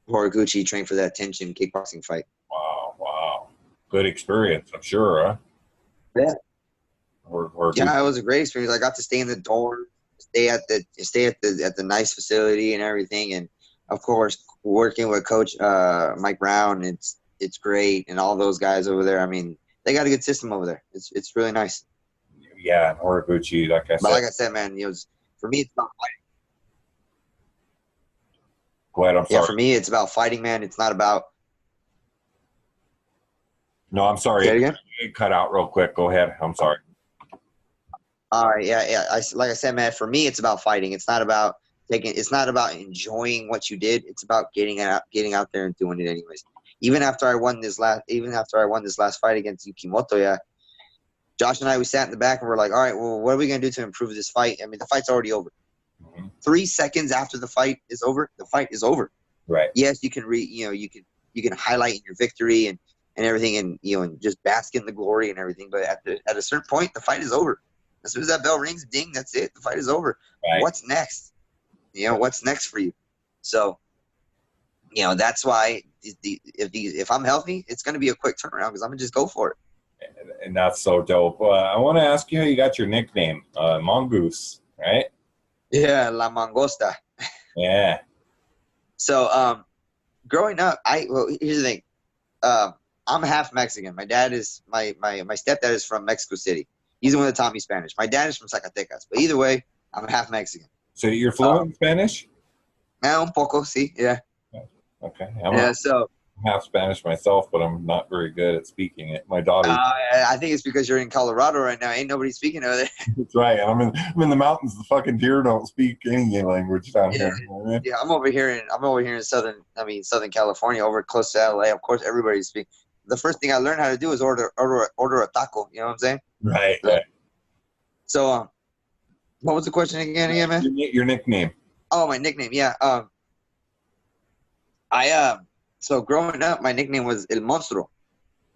Horiguchi train for that tension kickboxing fight. Wow, wow. Good experience, I'm sure, huh? Yeah. Or Yeah, it was a great experience. I got to stay in the dorm, stay at the nice facility and everything, and of course working with Coach Mike Brown. It's great, and all those guys over there. I mean, they got a good system over there. It's really nice. yeah, Horiguchi, like I But said. like I said, man, for me it's about fighting. Go ahead, I'm Yeah, sorry. for me it's about fighting, man. It's not about. No, I'm sorry. Say it again. It cut out real quick. Go ahead. I'm sorry. All right, yeah. Like I said, man, for me, it's about fighting. It's not about taking. It's not about enjoying what you did. It's about getting out there and doing it anyways. Even after I won this last fight against Yukimoto, yeah, Josh and I, we sat in the back and we're like, all right, well, what are we gonna do to improve this fight? I mean, the fight's already over. Mm-hmm. 3 seconds after the fight is over, the fight is over. Right. Yes, you can you can highlight in your victory and everything, and and just bask in the glory and everything. But at a certain point, the fight is over. As soon as that bell rings, ding, that's it. The fight is over. Right. What's next? What's next for you? So, that's why if I'm healthy, it's going to be a quick turnaround because I'm going to just go for it. And that's so dope. I want to ask you how you got your nickname, Mongoose, right? Yeah, La Mangosta. Yeah. So, growing up, here's the thing. I'm half Mexican. My dad is my stepdad is from Mexico City. He's the one that taught me Spanish. My dad is from Zacatecas. But either way, I'm half Mexican. So you're fluent in Spanish? Un poco, sí, yeah. Okay. So half Spanish myself, but I'm not very good at speaking it. My daughter. I think it's because you're in Colorado right now. Ain't nobody speaking over there. That's right. I'm in the mountains. The fucking deer don't speak any language down here. You know what I mean? Yeah, I'm over here in Southern California, over close to LA. Of course, everybody speaks. The first thing I learned how to do is order a taco. You know what I'm saying? Right. So, what was the question again, man? Your nickname. Oh, my nickname. Yeah. So growing up, my nickname was El Monstruo.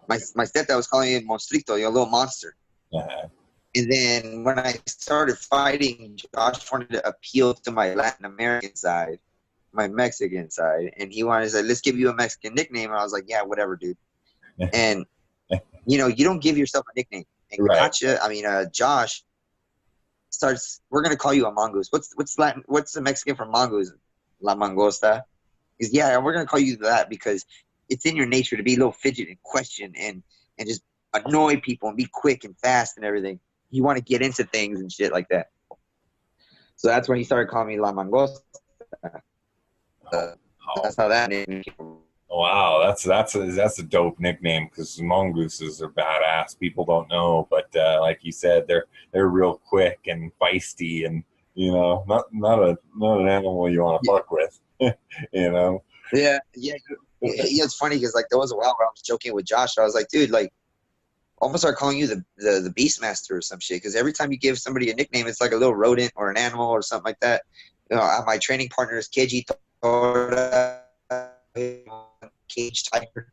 My stepdad was calling me El Monstrito, a little monster. Uh-huh. And then when I started fighting, Josh wanted to appeal to my Latin American side, my Mexican side, and he wanted to say, "Let's give you a Mexican nickname." And I was like, "Yeah, whatever, dude." And you don't give yourself a nickname. And right. Josh starts. We're gonna call you a mongoose. What's Latin? What's the Mexican for mongoose? La mangosta. He's, yeah, we're gonna call you that because it's in your nature to be a little fidget and question and just annoy people and be quick and fast and everything. You want to get into things and shit like that. So that's when he started calling me La Mangosta. That's how that name came. Wow, that's a dope nickname because mongooses are badass. People don't know, but like you said, they're real quick and feisty, and not an animal you want to fuck with. Yeah. It's funny because there was a while where I was joking with Josh. I was like, dude, almost start calling you the Beastmaster or some shit. Because every time you give somebody a nickname, it's like a little rodent or an animal or something like that. My training partner is Keiji Tora, Cage Tiger.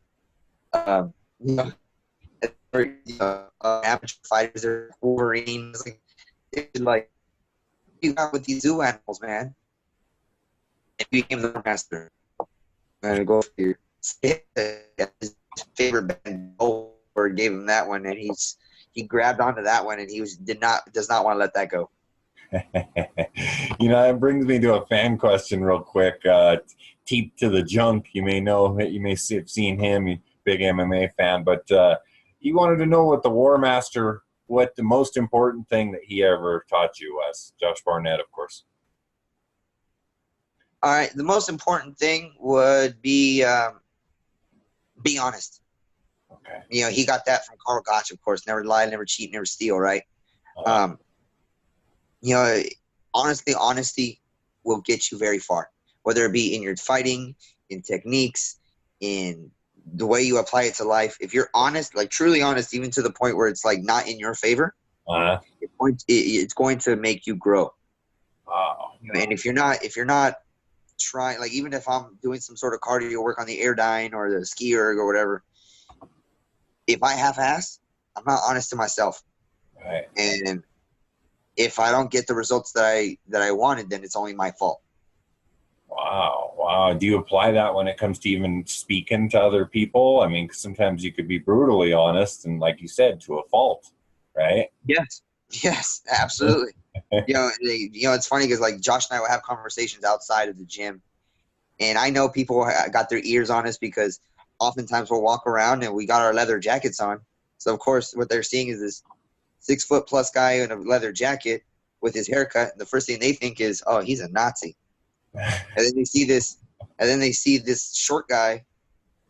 Amateur fighters are Wolverine. Like you got with these zoo animals, man. And you became the master. And go for your his favorite band or gave him that one, and he grabbed onto that one, and he does not want to let that go. That brings me to a fan question real quick. Teep to the Junk, you may have seen him, big MMA fan, but he wanted to know what the most important thing that he ever taught you was. Josh Barnett, of course. All right, the most important thing would be honest. Okay. He got that from Carl Gotch, of course. Never lie, never cheat, never steal, right? Honestly, honesty will get you very far, whether it be in your fighting, in techniques, in the way you apply it to life. If you're honest, like truly honest, even to the point where it's like not in your favor, it's going to make you grow. Wow. And if you're not trying, like even if I'm doing some sort of cardio work on the air dyne or the ski erg or whatever, if I half-ass, I'm not honest to myself. Right. And if I don't get the results that I wanted, then it's only my fault. Wow. Do you apply that when it comes to even speaking to other people? I mean, 'cause sometimes you could be brutally honest and, like you said, to a fault, right? Yes, absolutely. It's funny because like Josh and I will have conversations outside of the gym, and I know people got their ears on us because oftentimes we'll walk around and we got our leather jackets on. So of course, what they're seeing is this 6-foot+ guy in a leather jacket with his haircut. The first thing they think is, "Oh, he's a Nazi." And then they see this short guy,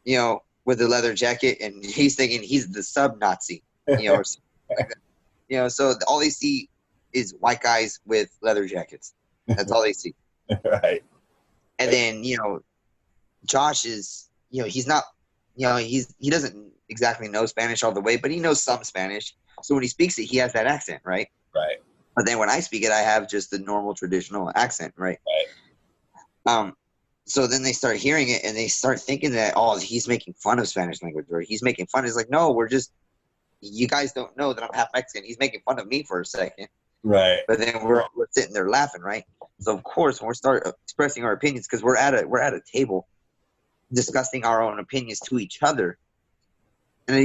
with a leather jacket, and he's thinking he's the sub-Nazi, or something like that. So all they see is white guys with leather jackets. That's all they see. Right. And then, Josh is, he's not, he doesn't exactly know Spanish all the way, but he knows some Spanish. So when he speaks it, he has that accent, right? Right. But then when I speak it, I have just the normal traditional accent, right? Right. So then they start hearing it and they start thinking that, oh, he's making fun of Spanish language, or he's making fun. It's like, no, you guys don't know that I'm half Mexican. He's making fun of me for a second. Right. But then we're sitting there laughing, right? So of course, when we start expressing our opinions, because we're at a table discussing our own opinions to each other, and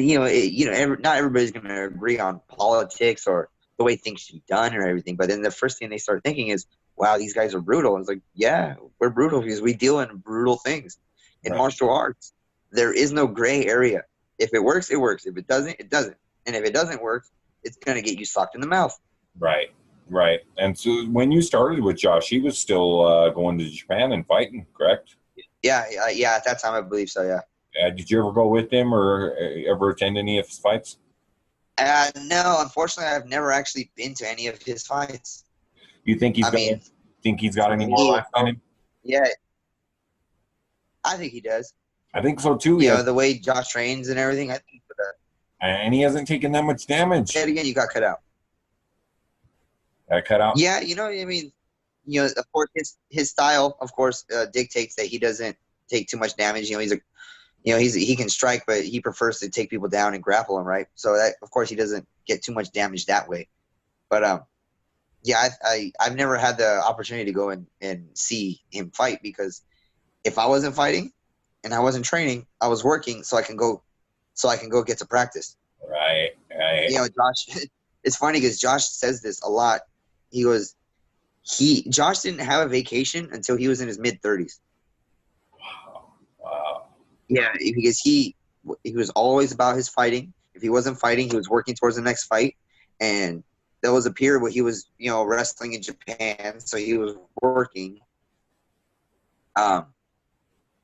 not everybody's going to agree on politics or the way things should be done or everything. But then the first thing they start thinking is, wow, these guys are brutal. And it's like, yeah, we're brutal because we deal in brutal things. In martial arts, there is no gray area. If it works, it works. If it doesn't, it doesn't. And if it doesn't work, it's going to get you socked in the mouth. Right. And so when you started with Josh, he was still going to Japan and fighting, correct? Yeah. At that time, I believe so, yeah. Did you ever go with him or ever attend any of his fights? No, unfortunately, I've never actually been to any of his fights. You think he's got any more left in him? Yeah, I think he does. I think so too. The way Josh trains and everything, I think he does. And he hasn't taken that much damage. Say it again, you got cut out. Cut out? Yeah, of course, his style, of course, dictates that he doesn't take too much damage. He can strike, but he prefers to take people down and grapple them, right? So that, of course, he doesn't get too much damage that way. But I've never had the opportunity to go and see him fight, because if I wasn't fighting and I wasn't training, I was working so I can go get to practice. Right. Josh, it's funny because Josh says this a lot. He goes, Josh didn't have a vacation until he was in his mid-30s. Wow. Yeah, because he was always about his fighting. If he wasn't fighting, he was working towards the next fight. And there was a period where he was, wrestling in Japan, so he was working.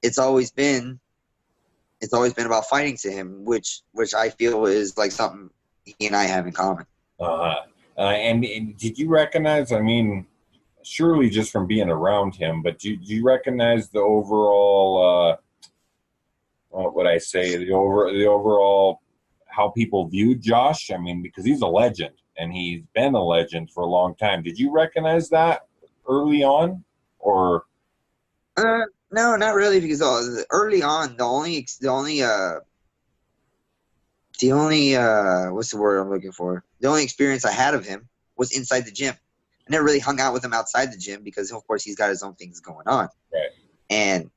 It's always been about fighting to him, which I feel is like something he and I have in common. And did you recognize? I mean, surely just from being around him, but do you recognize the overall? What would I say? The overall how people viewed Josh. I mean, because he's a legend and he's been a legend for a long time. Did you recognize that early on, or? No, not really, because early on, the only what's the word I'm looking for? The only experience I had of him was inside the gym. I never really hung out with him outside the gym because, of course, he's got his own things going on. Right. And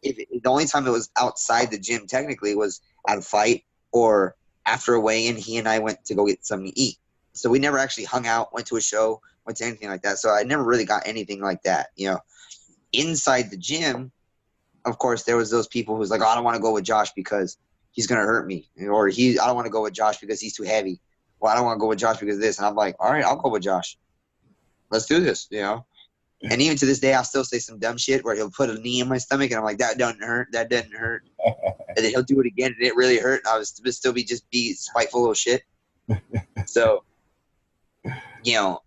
the only time it was outside the gym technically was at a fight or after a weigh-in, he and I went to go get something to eat. So we never actually hung out, went to a show, went to anything like that. So I never really got anything like that. You know, inside the gym, of course, there was those people who's like, oh, I don't want to go with Josh because he's gonna hurt me, or I don't want to go with Josh because he's too heavy. Well, I don't want to go with Josh because of this. And I'm like, all right, I'll go with Josh. Let's do this. You know. And even to this day, I'll still say some dumb shit where he'll put a knee in my stomach, and I'm like, that doesn't hurt. That doesn't hurt. And then he'll do it again, and it really hurt. I was still be spiteful little shit. So, you know,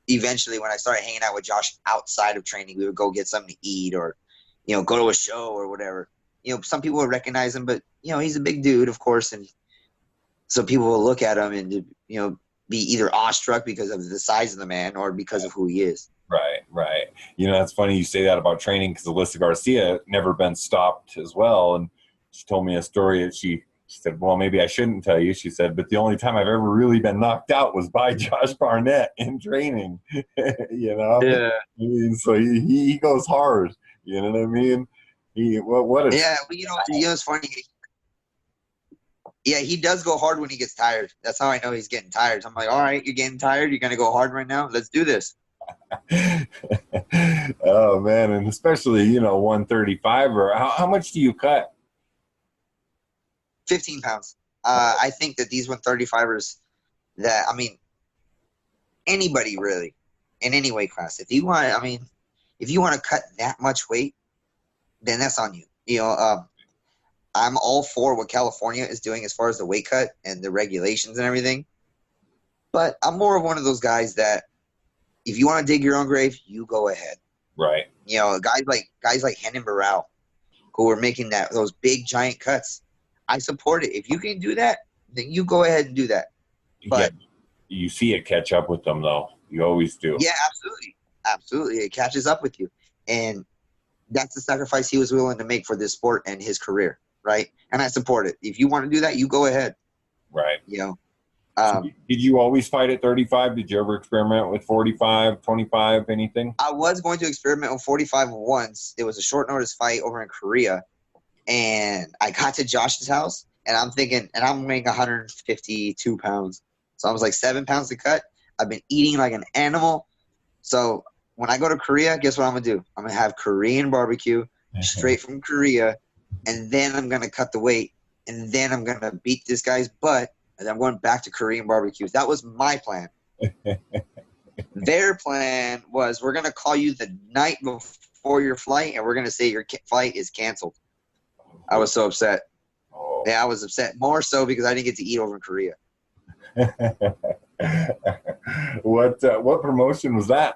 eventually when I started hanging out with Josh outside of training, we would go get something to eat or, you know, go to a show or whatever. You know, some people would recognize him, but, you know, he's a big dude, of course. And so people will look at him and, you know, be either awestruck because of the size of the man or because of who he is. Right, right. You know, that's funny you say that about training because Alyssa Garcia never been stopped as well. And she told me a story that she said, well, maybe I shouldn't tell you. She said, but the only time I've ever really been knocked out was by Josh Barnett in training, you know? Yeah. I mean, so he goes hard, you know what I mean? What a Yeah, well, you know, it's funny. Yeah, he does go hard when he gets tired. That's how I know he's getting tired. So I'm like, all right, you're getting tired. You're going to go hard right now? Let's do this. Oh, man. And especially, you know, 135 or how much do you cut? 15 pounds. I think that these 135ers that, I mean, anybody really in any weight class, if you want to cut that much weight, then that's on you. You know, I'm all for what California is doing as far as the weight cut and the regulations and everything. But I'm more of one of those guys that if you want to dig your own grave, you go ahead. Right. You know, guys like Henan Barral, who are making those big giant cuts. I support it. If you can do that, then you go ahead and do that. But yeah, you see it catch up with them, though. You always do. Yeah, absolutely. Absolutely. It catches up with you. And that's the sacrifice he was willing to make for this sport and his career, right? And I support it. If you want to do that, you go ahead. Right. You know. So did you always fight at 35? Did you ever experiment with 45, 25, anything? I was going to experiment with 45 once. It was a short notice fight over in Korea. And I got to Josh's house, and I'm thinking, and I'm weighing 152 pounds. So I was like 7 pounds to cut. I've been eating like an animal. So when I go to Korea, guess what I'm going to do? I'm going to have Korean barbecue straight from Korea, and then I'm going to cut the weight, and then I'm going to beat this guy's butt, and then I'm going back to Korean barbecue. That was my plan. Their plan was we're going to call you the night before your flight, and we're going to say your flight is canceled. I was so upset. Oh. Yeah, I was upset. More so because I didn't get to eat over in Korea. What promotion was that?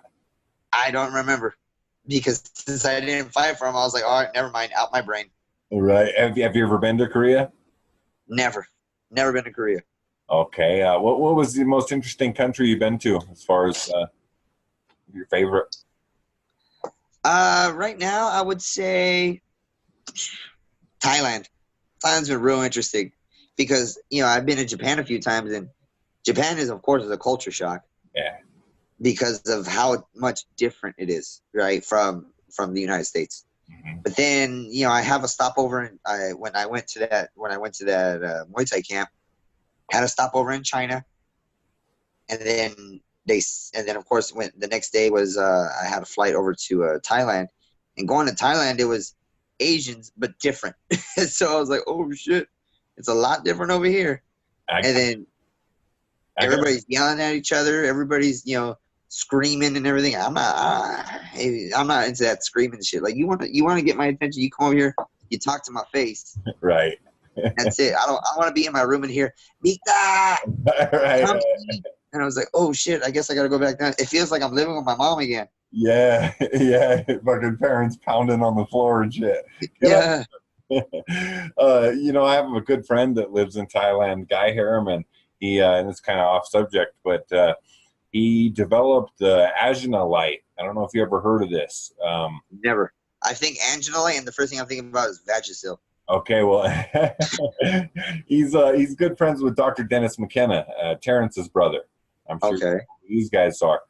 I don't remember. Because since I didn't fight for him, I was like, all right, never mind. Out my brain. Right. Have you ever been to Korea? Never. Never been to Korea. Okay. What was the most interesting country you've been to as far as your favorite? Right now, I would say Thailand. Thailand's been real interesting because, you know, I've been in Japan a few times, and Japan is, of course, a culture shock. Yeah. Because of how much different it is, right, from the United States. Mm-hmm. But then, you know, I have a stopover when I went to that Muay Thai camp. Had a stopover in China, and then of course the next day was I had a flight over to Thailand, and going to Thailand it was Asians but different. So I was like, oh shit, it's a lot different over here. And then everybody's yelling at each other. Everybody's, you know, screaming and everything. I'm not into that screaming shit. Like you want to get my attention, you come over here, you talk to my face. Right. That's it. I want to be in my room and hear Mita. Right. And I was like, oh shit, I guess I gotta go back down. It feels like I'm living with my mom again. Yeah, yeah. Fucking parents pounding on the floor and shit. Yeah. You know, I have a good friend that lives in Thailand, Guy Harriman. He and it's kind of off subject, but he developed the Agena light. I don't know if you ever heard of this. Never. I think Angela light, and the first thing I'm thinking about is Vagisil. Okay, well, he's good friends with Dr. Dennis McKenna, Terrence's brother. I'm sure these guys are.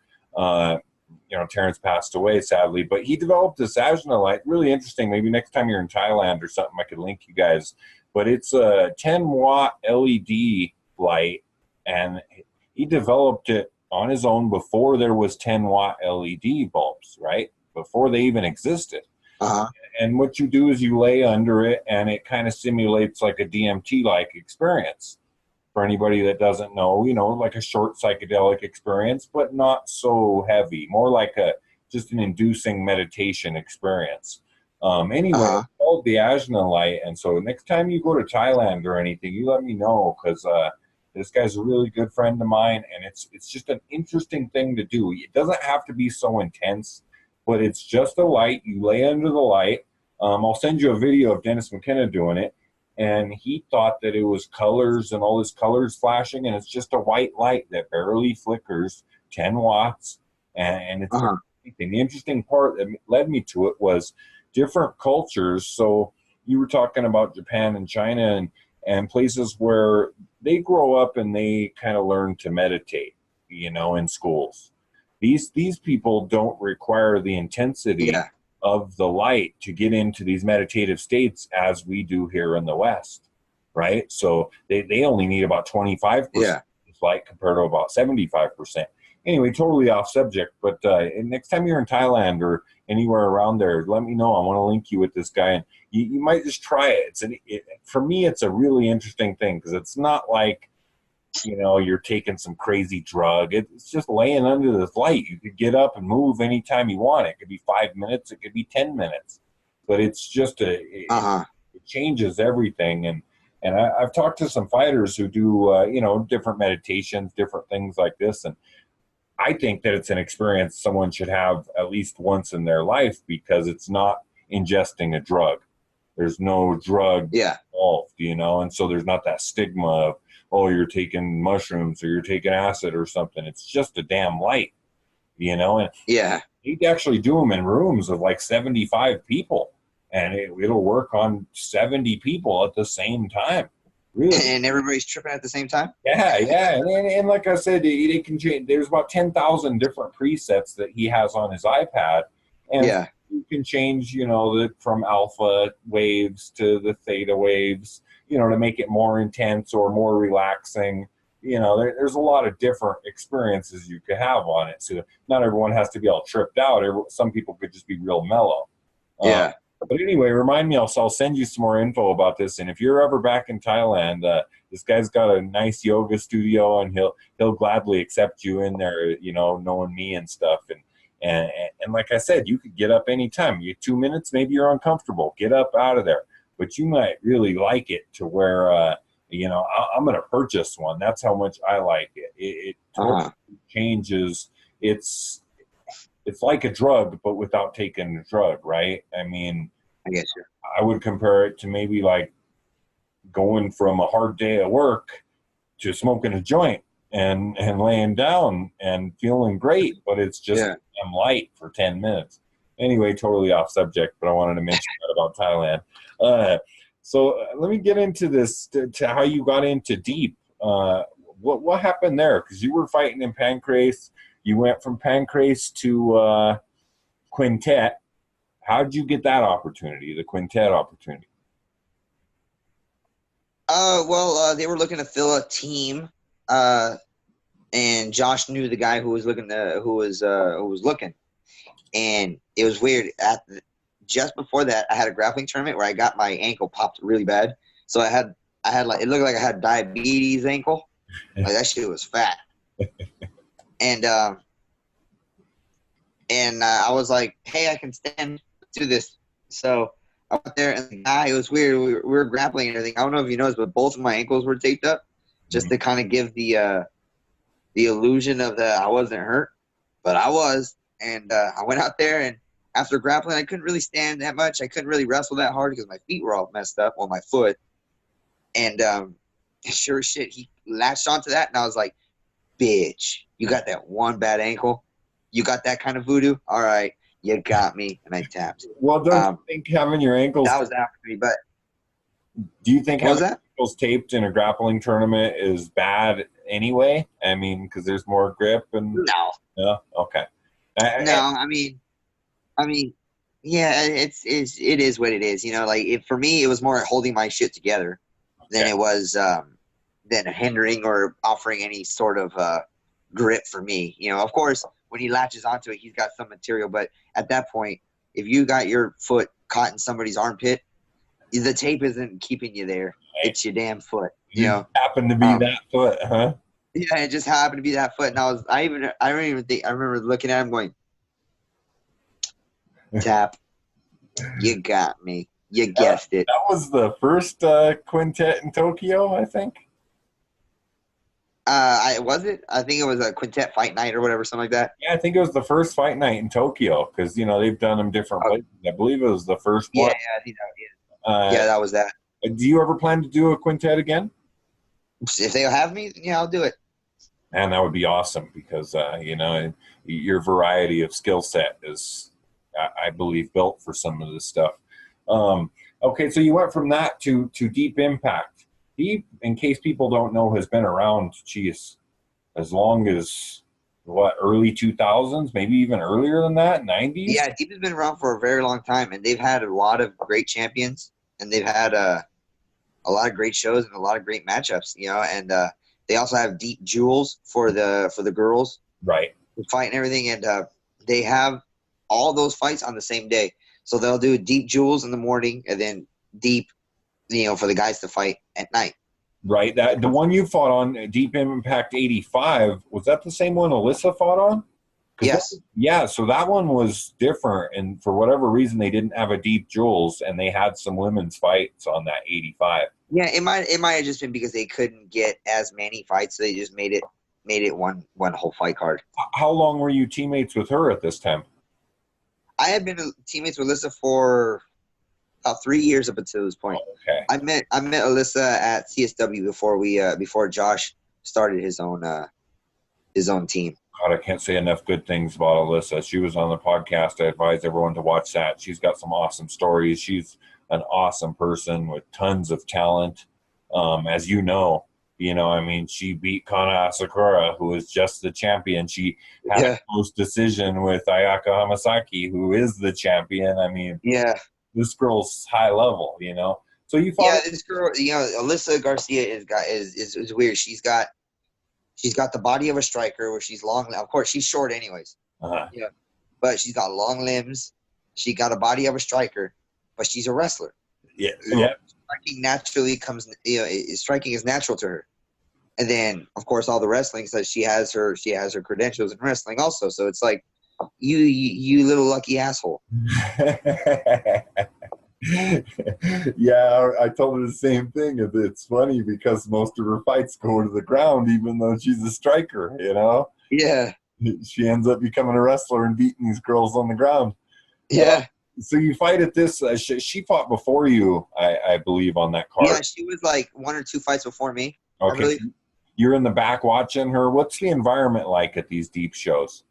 You know, Terrence passed away, sadly, but he developed this Agena light. Really interesting. Maybe next time you're in Thailand or something, I could link you guys but it's a 10-watt LED light, and he developed it on his own before there was 10-watt LED bulbs, right? Before they even existed. Uh-huh. And what you do is you lay under it, and it kind of simulates like a DMT-like experience. For anybody that doesn't know, like a short psychedelic experience, but not so heavy, more like just an inducing meditation experience. Anyway, Uh-huh. it's called the Ajna light. And so next time you go to Thailand or anything, you let me know, because this guy's a really good friend of mine, and it's just an interesting thing to do. It doesn't have to be so intense, but it's just a light. You lay under the light. I'll send you a video of Dennis McKenna doing it. And he thought that it was colors and all this colors flashing, and it's just a white light that barely flickers, 10 watts, and it's Uh-huh. the interesting part that led me to it was different cultures. So you were talking about Japan and China and places where they grow up and they kind of learn to meditate, in schools. These people don't require the intensity Yeah. of the light to get into these meditative states as we do here in the West, right? So they only need about 25% light compared to about 75%. Anyway, totally off subject, but next time you're in Thailand or anywhere around there, let me know. I want to link you with this guy, and you might just try it. For me, it's a really interesting thing, because it's not like, you're taking some crazy drug. It's just laying under this light. You could get up and move anytime you want. It could be 5 minutes. It could be 10 minutes. But it's just it changes everything. And I've talked to some fighters who do, different meditations, different things like this. And I think that it's an experience someone should have at least once in their life, because it's not ingesting a drug. There's no drug involved, and so there's not that stigma of, oh, you're taking mushrooms or you're taking acid or something. It's just a damn light, and he'd actually do them in rooms of like 75 people, and it'll work on 70 people at the same time. Really? And everybody's tripping at the same time? Yeah. And like I said, they can change. There's about 10,000 different presets that he has on his iPad. And you can change, from alpha waves to the theta waves, to make it more intense or more relaxing. There's a lot of different experiences you could have on it. So not everyone has to be all tripped out. Some people could just be real mellow. But anyway, remind me, I'll send you some more info about this. And if you're ever back in Thailand, this guy's got a nice yoga studio, and he'll gladly accept you in there, knowing me and stuff. And like I said, you could get up anytime. You 2 minutes, maybe you're uncomfortable. Get up out of there. But you might really like it to where, I'm going to purchase one. That's how much I like it. It totally changes. It's like a drug, but without taking the drug, right? I mean, I guess I would compare it to maybe like going from a hard day at work to smoking a joint and laying down and feeling great, but it's just I'm light for 10 minutes. Anyway, totally off subject, but I wanted to mention that about Thailand. So let me get into this to how you got into Deep. What happened there? Because you were fighting in Pancrase. You went from Pancrase to Quintet. How did you get that opportunity, the Quintet opportunity? They were looking to fill a team, and Josh knew the guy who was looking, and it was weird. Just before that, I had a grappling tournament where I got my ankle popped really bad. So I had like, it looked like I had diabetes ankle. Like, that shit was fat. And I was like, hey, I can stand through this. So I went there, and the guy, it was weird. We were grappling and everything. I don't know if you noticed, but both of my ankles were taped up just to kind of give the illusion of that I wasn't hurt, but I was. And I went out there, and after grappling, I couldn't really stand that much. I couldn't really wrestle that hard because my feet were all messed up on my foot. And sure as shit, he latched onto that, and I was like, bitch, you got that one bad ankle? You got that kind of voodoo? All right, you got me. And I tapped. Well, don't you think having your ankles... That was after me, but... Do you think having ankles taped in a grappling tournament is bad anyway? I mean, because there's more grip and... No. Yeah? Okay. I mean, yeah, it is what it is. Like, for me, it was more holding my shit together. than it was than hindering or offering any sort of grip for me. You know, of course, when he latches onto it, he's got some material. But at that point, if you got your foot caught in somebody's armpit, the tape isn't keeping you there. Right. It's your damn foot. You know, happened to be that foot, huh? Yeah, it just happened to be that foot, and I don't even think I remember looking at him going, tap. You got me. You guessed it. That was the first quintet in Tokyo, I think. Was it? I think it was a quintet fight night or whatever, something like that. Yeah, I think it was the first fight night in Tokyo because they've done them different places. I believe it was the first one. Yeah, I think that. That was that. Do you ever plan to do a quintet again? If they'll have me, yeah, I'll do it. And that would be awesome because your variety of skill set is, I believe, built for some of this stuff. Okay, so you went from that to Deep Impact. Deep, in case people don't know, has been around, as long as, early 2000s, maybe even earlier than that, 90s? Yeah, Deep has been around for a very long time, and they've had a lot of great champions, and they've had a lot of great shows and a lot of great matchups, and they also have Deep Jewels for the girls. Right. The fight and everything, and they have all those fights on the same day. So they'll do Deep Jewels in the morning and then Deep, for the guys to fight at night. Right. That the one you fought on, Deep Impact 85, was that the same one Alyssa fought on? Yes. So that one was different, and for whatever reason they didn't have a Deep Jewels, and they had some women's fights on that 85. Yeah, it might have just been because they couldn't get as many fights, so they just made it one whole fight card. How long were you teammates with her at this time? I had been teammates with Alyssa for about 3 years up until this point. Okay. I met Alyssa at CSW before Josh started his own team. God, I can't say enough good things about Alyssa. She was on the podcast. I advise everyone to watch that. She's got some awesome stories. She's an awesome person with tons of talent. As you know, she beat Kana Asakura, who is just the champion. She had a close decision with Ayaka Hamasaki, who is the champion. This girl's high level, So you fought. Yeah, this girl, Alyssa Garcia is weird. She's got the body of a striker, where she's long. Of course, she's short, anyways. Yeah, but she's got long limbs. She got a body of a striker, but she's a wrestler. Yeah. Striking naturally comes. Striking is natural to her. And then, of course, all the wrestling. So she has her credentials in wrestling also. So it's like, you little lucky asshole. Yeah, I told her the same thing. It's funny because most of her fights go to the ground, even though she's a striker. Yeah. She ends up becoming a wrestler and beating these girls on the ground. Yeah. So you fight at this. She fought before you, I believe, on that card. Yeah, she was like 1 or 2 fights before me. Okay. You're in the back watching her. What's the environment like at these Deep shows?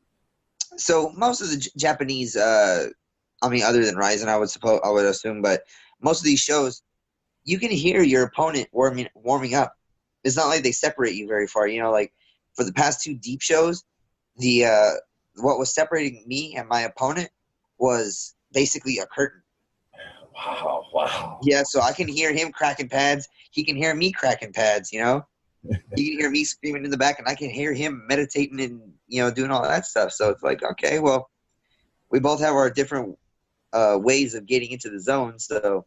So most of the Japanese, other than Rizin, I would assume, but most of these shows, you can hear your opponent warming up. It's not like they separate you very far. Like for the past 2 Deep shows, what was separating me and my opponent was basically a curtain. Wow. Yeah, so I can hear him cracking pads. He can hear me cracking pads, He can hear me screaming in the back, and I can hear him meditating and, doing all that stuff. So it's like, okay, well, we both have our different ways of getting into the zone. So,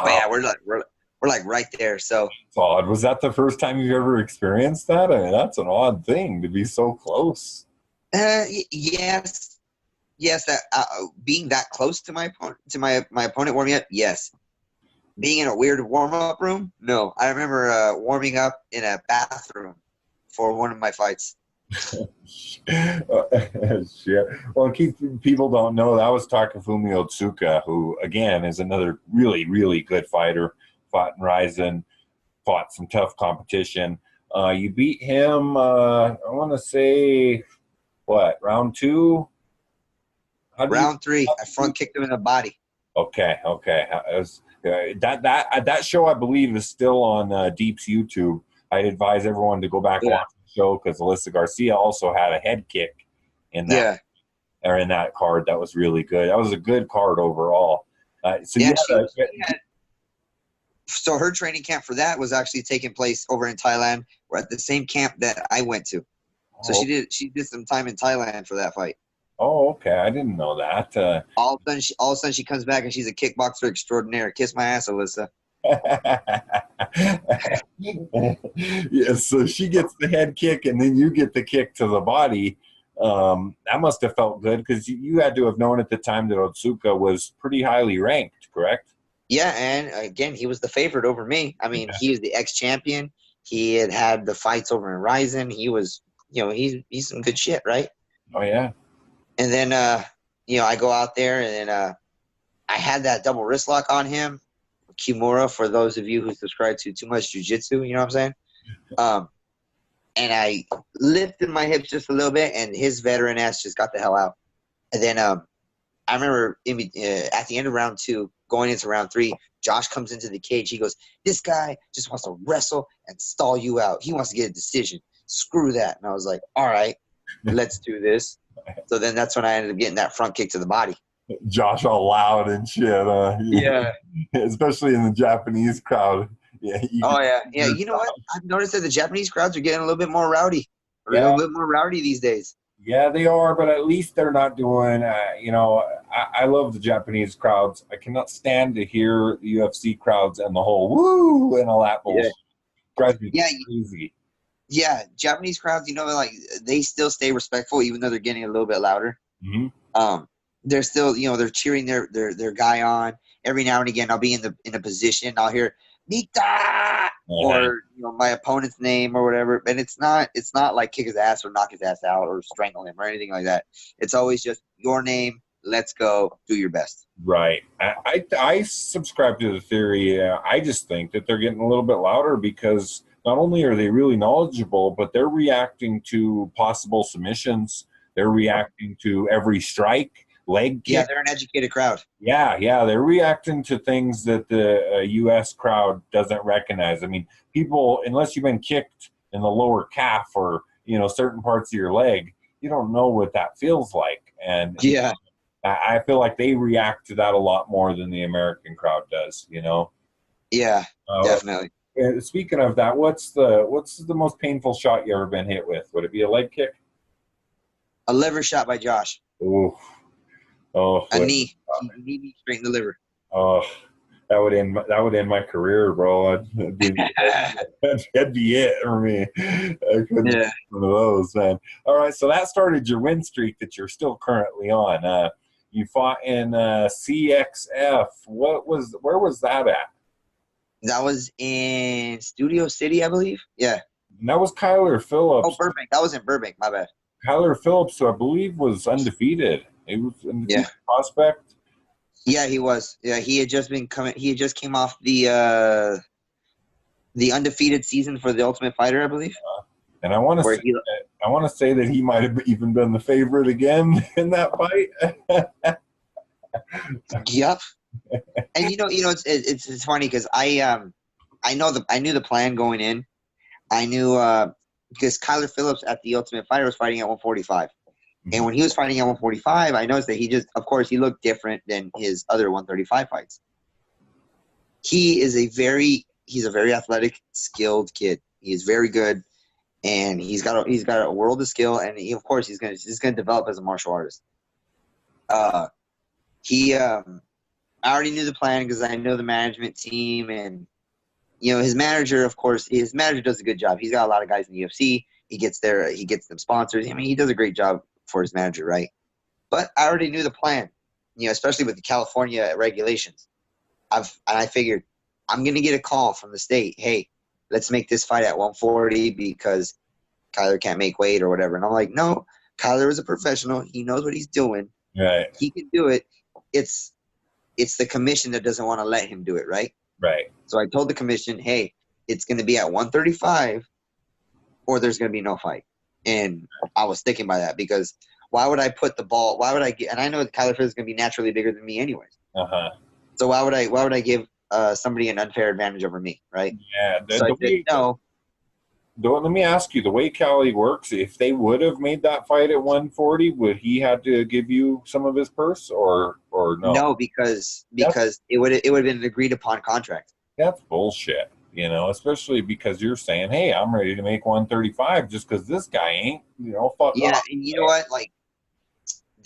yeah, we're like right there. So it's odd. Was that the first time you've ever experienced that? That's an odd thing to be so close. Yes. That being that close to my opponent warming up, yes. Being in a weird warm-up room, no. I remember warming up in a bathroom for one of my fights. Shit. Well, in case people don't know, that was Takafumi Otsuka, who, again, is another really, really good fighter. Fought in Rizin, fought some tough competition. You beat him, I want to say, round 2? Round 3. I front kicked him in the body. Okay. That show, I believe, is still on Deep's YouTube. I'd advise everyone to go back and watch the show because Alyssa Garcia also had a head kick in that in that card. That was really good. That was a good card overall. So her training camp for that was actually taking place over in Thailand, or at the same camp that I went to. So Oh, she did some time in Thailand for that fight. oh, okay. I didn't know that. All of a sudden she comes back and she's a kickboxer extraordinaire. Kiss my ass, Alyssa. Yeah, so she gets the head kick, and then you get the kick to the body. That must have felt good because you had to have known at the time that Otsuka was pretty highly ranked, correct? Yeah, and again, he was the favorite over me. I mean, he was the ex-champion. He had the fights over in Rizin. He was, he's some good shit, right? Oh yeah. And then, I go out there and I had that double wrist lock on him. Kimura, for those of you who subscribe to Too Much Jiu-Jitsu, you know what I'm saying? And I lifted my hips just a little bit, and his veteran ass just got the hell out. And then I remember at the end of round 2, going into round 3, Josh comes into the cage. He goes, "This guy just wants to wrestle and stall you out. He wants to get a decision. Screw that." And I was like, all right, let's do this. So then that's when I ended up getting that front kick to the body. Josh all loud and shit. Yeah. Especially in the Japanese crowd. Yeah. Oh, yeah. Yeah, you know what? I've noticed that the Japanese crowds are getting a little bit more rowdy. A Yeah. little bit more rowdy these days. Yeah, they are, but at least they're not doing, I love the Japanese crowds. I cannot stand to hear the UFC crowds and the whole woo and all that bullshit. Drives me crazy. Yeah, Japanese crowds, like they still stay respectful even though they're getting a little bit louder. Mm-hmm. They're still, they're cheering their guy on. Every now and again, I'll be in a position, I'll hear Mita or my opponent's name or whatever, and it's not like kick his ass or knock his ass out or strangle him or anything like that. It's always just your name. Let's go. Do your best. Right. I subscribe to the theory. I just think that they're getting a little bit louder because not only are they really knowledgeable, but they're reacting to possible submissions. They're reacting to every strike, leg kick. Yeah, they're an educated crowd. Yeah, they're reacting to things that the U.S. crowd doesn't recognize. I mean, people, unless you've been kicked in the lower calf or certain parts of your leg, you don't know what that feels like. And yeah, I feel like they react to that a lot more than the American crowd does. Yeah, definitely. Speaking of that, what's the most painful shot you ever been hit with? Would it be a leg kick? A liver shot by Josh. Ooh. Oh, a knee. He kneed me straight in the liver. Oh, that would end my career, bro. That'd be it for me. I couldn't do one of those, man. All right, so that started your win streak that you're still currently on. You fought in CXF. Where was that at? That was in Studio City, I believe. Yeah. And that was Kyler Phillips. Oh, Burbank. That was in Burbank. My bad. Kyler Phillips, who I believe was undefeated. He was undefeated prospect. Yeah, he was. Yeah, he had just came off the undefeated season for the Ultimate Fighter, I believe. And I want to say that he might have even been the favorite again in that fight. Yep. And it's funny because I knew the plan going in. I knew because Kyler Phillips at the Ultimate Fighter was fighting at 145. And when he was fighting at 145, I noticed that he looked different than his other 135 fights. He's a very athletic, skilled kid. He is very good, and he's got a world of skill. And he's gonna develop as a martial artist. I already knew the plan because I know the management team, and his manager does a good job. He's got a lot of guys in the UFC. He gets them sponsors. I mean, he does a great job for his manager, right? But I already knew the plan, especially with the California regulations. I figured I'm going to get a call from the state. Hey, let's make this fight at 140 because Kyler can't make weight or whatever. And I'm like, no, Kyler is a professional. He knows what he's doing. Right. He can do it. It's the commission that doesn't want to let him do it, right? Right. So I told the commission, hey, it's going to be at 135 or there's going to be no fight. And I was sticking by that because why would I put the ball – and I know Kyler Phillips is going to be naturally bigger than me anyways. Uh-huh. So why would I give somebody an unfair advantage over me, right? Yeah. So I said no. Let me ask you, the way Cali works, if they would have made that fight at 140, would he have to give you some of his purse or no? No, because it would have been an agreed upon contract. That's bullshit, you know, especially because you're saying, hey, I'm ready to make 135 just because this guy ain't, you know, fuck Yeah, off. and you know what? Like,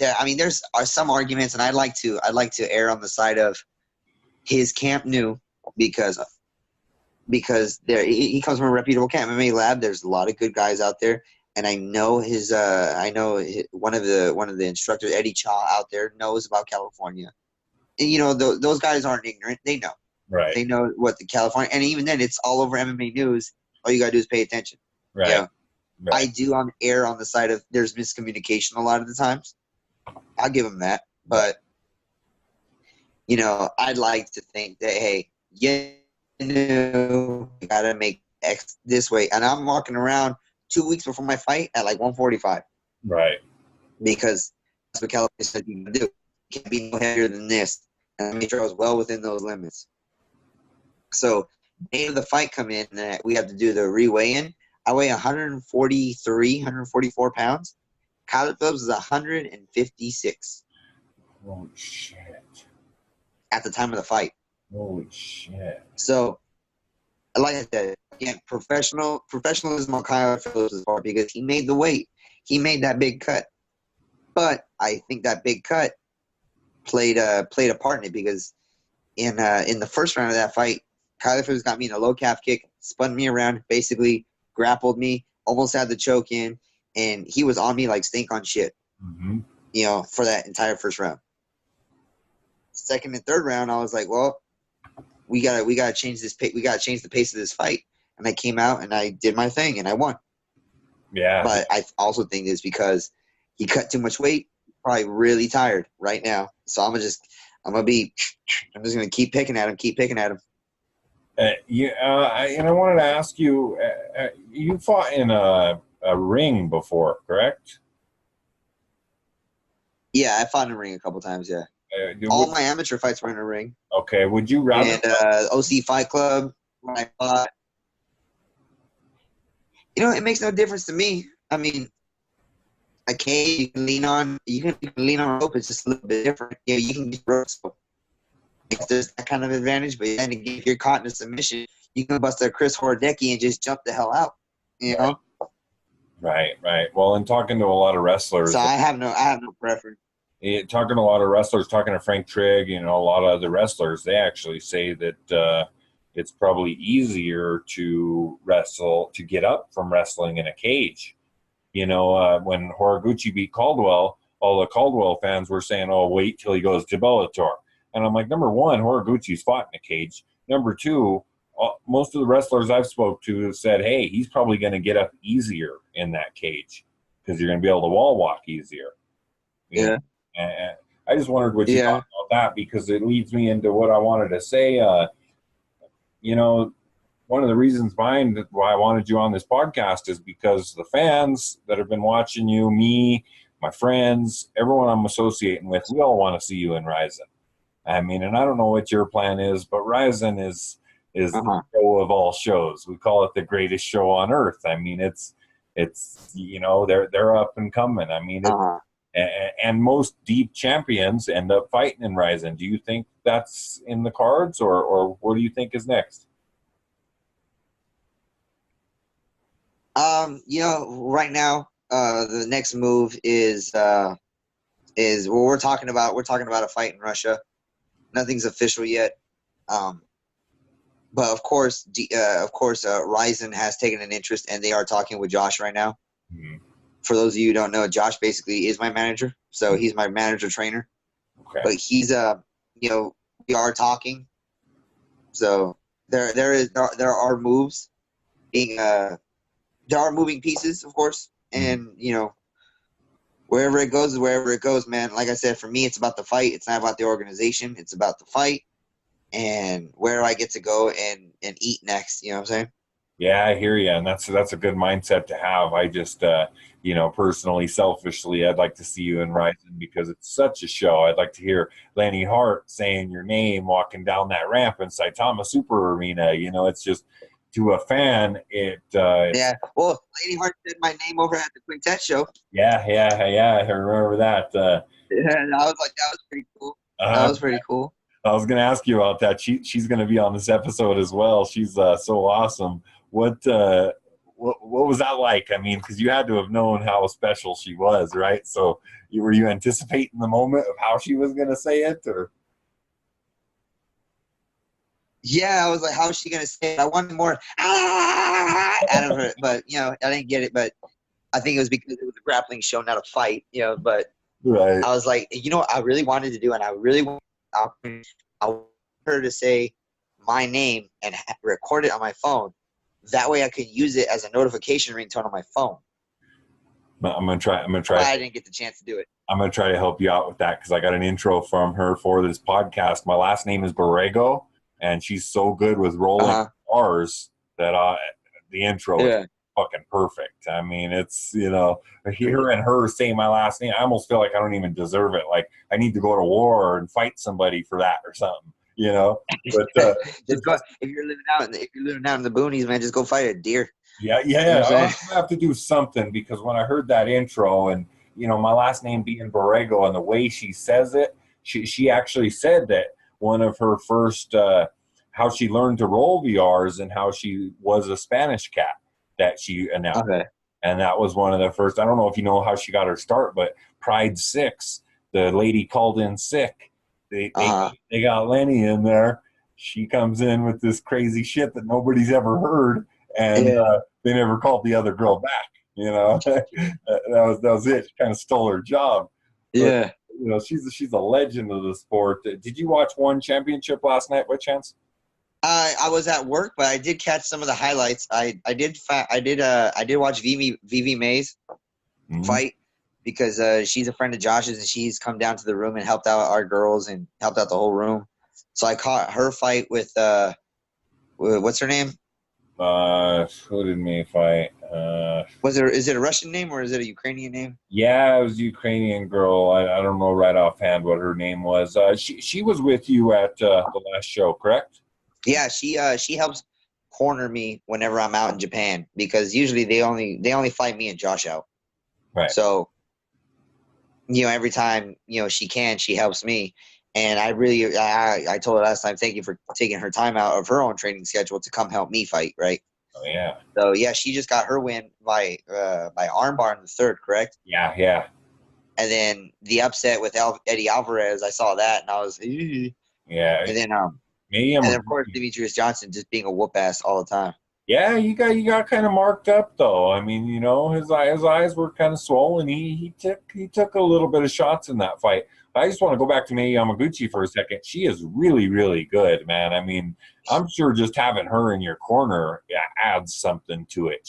I mean, there's are some arguments, and I'd like to err on the side of his camp knew because he comes from a reputable camp MMA lab. There's a lot of good guys out there, and I know one of the instructors, Eddie Cha, out there knows about California. And you know, those guys aren't ignorant. They know. Right, They know what the California, and even then, it's all over MMA news. All you gotta do is pay attention. You right, know, I right, do err on the side of there's miscommunication a lot of the times. I'll give him that, right. but you know, I'd like to think that hey, you gotta make X this way, and I'm walking around 2 weeks before my fight at like 145 Right. because that's what California said you can do. You can't be no heavier than this, and I made sure I was well within those limits. So, day of the fight come in, and we have to do the reweigh-in. I weigh 143, 144 pounds. Kyler Phillips is 156 Holy shit. at the time of the fight. Holy shit. So, like I said, again, professionalism on Kyler Phillips' part because he made the weight. He made that big cut. But I think that big cut played a part in it because in the first round of that fight, Kyler Phillips got me in a low calf kick, spun me around, basically grappled me, almost had the choke in, and he was on me like stink on shit. Mm-hmm. You know, for that entire first round. Second and third round, I was like, well, we gotta change this. We gotta change the pace of this fight. And I came out and I did my thing and I won. Yeah. But I also think it's because he cut too much weight. Probably really tired right now. So I'm just gonna keep picking at him. And I wanted to ask you, you fought in a ring before, correct? Yeah, I fought in a ring a couple times. Yeah, all my amateur fights were in a ring. Okay, would you rather? And OC Fight Club, when I fought, you know, it makes no difference to me. I mean, a cage you can lean on, you can lean on rope. It's just a little bit different. You know, you can get rope. So there's that kind of advantage. But then again, if you're caught in a submission, you can bust a Chris Horodecki and just jump the hell out. You know. Right, right. Well, in talking to a lot of wrestlers, So I have no preference. Talking to a lot of wrestlers, talking to Frank Trigg, you know, a lot of other wrestlers, they actually say that it's probably easier to get up from wrestling in a cage. You know, when Horiguchi beat Caldwell, all the Caldwell fans were saying, oh, wait till he goes to Bellator. And I'm like, number one, Horiguchi's fought in a cage. Number two, most of the wrestlers I've spoke to have said, hey, he's probably going to get up easier in that cage because you're going to be able to wall walk easier. Yeah. And I just wondered what you thought about that because it leads me into what I wanted to say. You know, one of the reasons behind why I wanted you on this podcast is because the fans that have been watching you, me, my friends, everyone I'm associating with, we all want to see you in Rizin. I mean, and I don't know what your plan is, but Rizin is the show of all shows. We call it the greatest show on earth. I mean, it's you know, they're up and coming. I mean, and most deep champions end up fighting in Rizin. Do you think that's in the cards, or what do you think is next? You know, right now, the next move is what we're talking about. We're talking about a fight in Russia. Nothing's official yet. But of course, Rizin has taken an interest, and they are talking with Josh right now. Mm-hmm. For those of you who don't know, Josh basically is my manager, so he's my manager trainer. Okay. But he's you know, we are talking. So there are moves being there are moving pieces, of course, and you know, wherever it goes is wherever it goes, man. Like I said, for me, it's about the fight. It's not about the organization. It's about the fight and where I get to go and eat next. You know what I'm saying? Yeah, I hear you, and that's a good mindset to have. I just, you know, personally, selfishly, I'd like to see you in Rizin because it's such a show. I'd like to hear Lenny Hart saying your name walking down that ramp in Saitama Super Arena. You know, it's just to a fan, Yeah. Well, Lenny Hart said my name over at the Quintet show. Yeah. I remember that. Yeah, and I was like, that was pretty cool. That was pretty cool. I was going to ask you about that. She's going to be on this episode as well. She's so awesome. What was that like? I mean, because you had to have known how special she was, right? So were you anticipating the moment of how she was going to say it, or? Yeah, I was like, how is she gonna say it? I wanted more out of her, but I didn't get it. But I think it was because it was a grappling show, not a fight. But Right. I was like, what I really wanted to do, and I wanted her to say my name and record it on my phone. That way, I could use it as a notification ringtone on my phone. I'm gonna try. But I didn't get the chance to do it. I'm gonna try to help you out with that because I got an intro from her for this podcast. My last name is Borrego, and she's so good with rolling R's that the intro is fucking perfect. I mean, it's hearing her say my last name, I almost feel like I don't even deserve it. Like I need to go to war and fight somebody for that or something. But just go, if you're living out in the boonies, man, just go fight a deer. Yeah. I have to do something because when I heard that intro and my last name being Borrego and the way she says it, she actually said that one of her first how she learned to roll VRs and how she was a Spanish cat that she announced. Okay. And that was one of the first. I don't know if you know how she got her start, but Pride 6, the lady called in sick. They got Lenny in there. She comes in with this crazy shit that nobody's ever heard, and they never called the other girl back. That was it. She kind of stole her job. Yeah. But, she's a legend of the sport. Did you watch one championship last night by chance? I was at work, but I did catch some of the highlights. I did watch Vivi Mays fight because she's a friend of Josh's and she's come down to the room and helped out our girls and helped out the whole room. So I caught her fight with what's her name? Who did me fight? Is it a Russian name or is it a Ukrainian name? Yeah, it was a Ukrainian girl. I don't know right offhand what her name was. She was with you at the last show, correct? Yeah, she helps corner me whenever I'm out in Japan because usually they only fight me and Josh out. Right. So every time she helps me, and I told her last time, thank you for taking her time out of her own training schedule to come help me fight. Right. Oh yeah. So yeah, she just got her win by armbar in the third, correct? Yeah. And then the upset with Eddie Alvarez, I saw that and I was yeah. And then and of course Demetrius Johnson just being a whoop ass all the time. Yeah, you got kind of marked up though. I mean, his eyes were kind of swollen. He took a little bit of shots in that fight. I just want to go back to Mei Yamaguchi for a second. She is really, really good, man. I mean, I'm sure just having her in your corner adds something to it.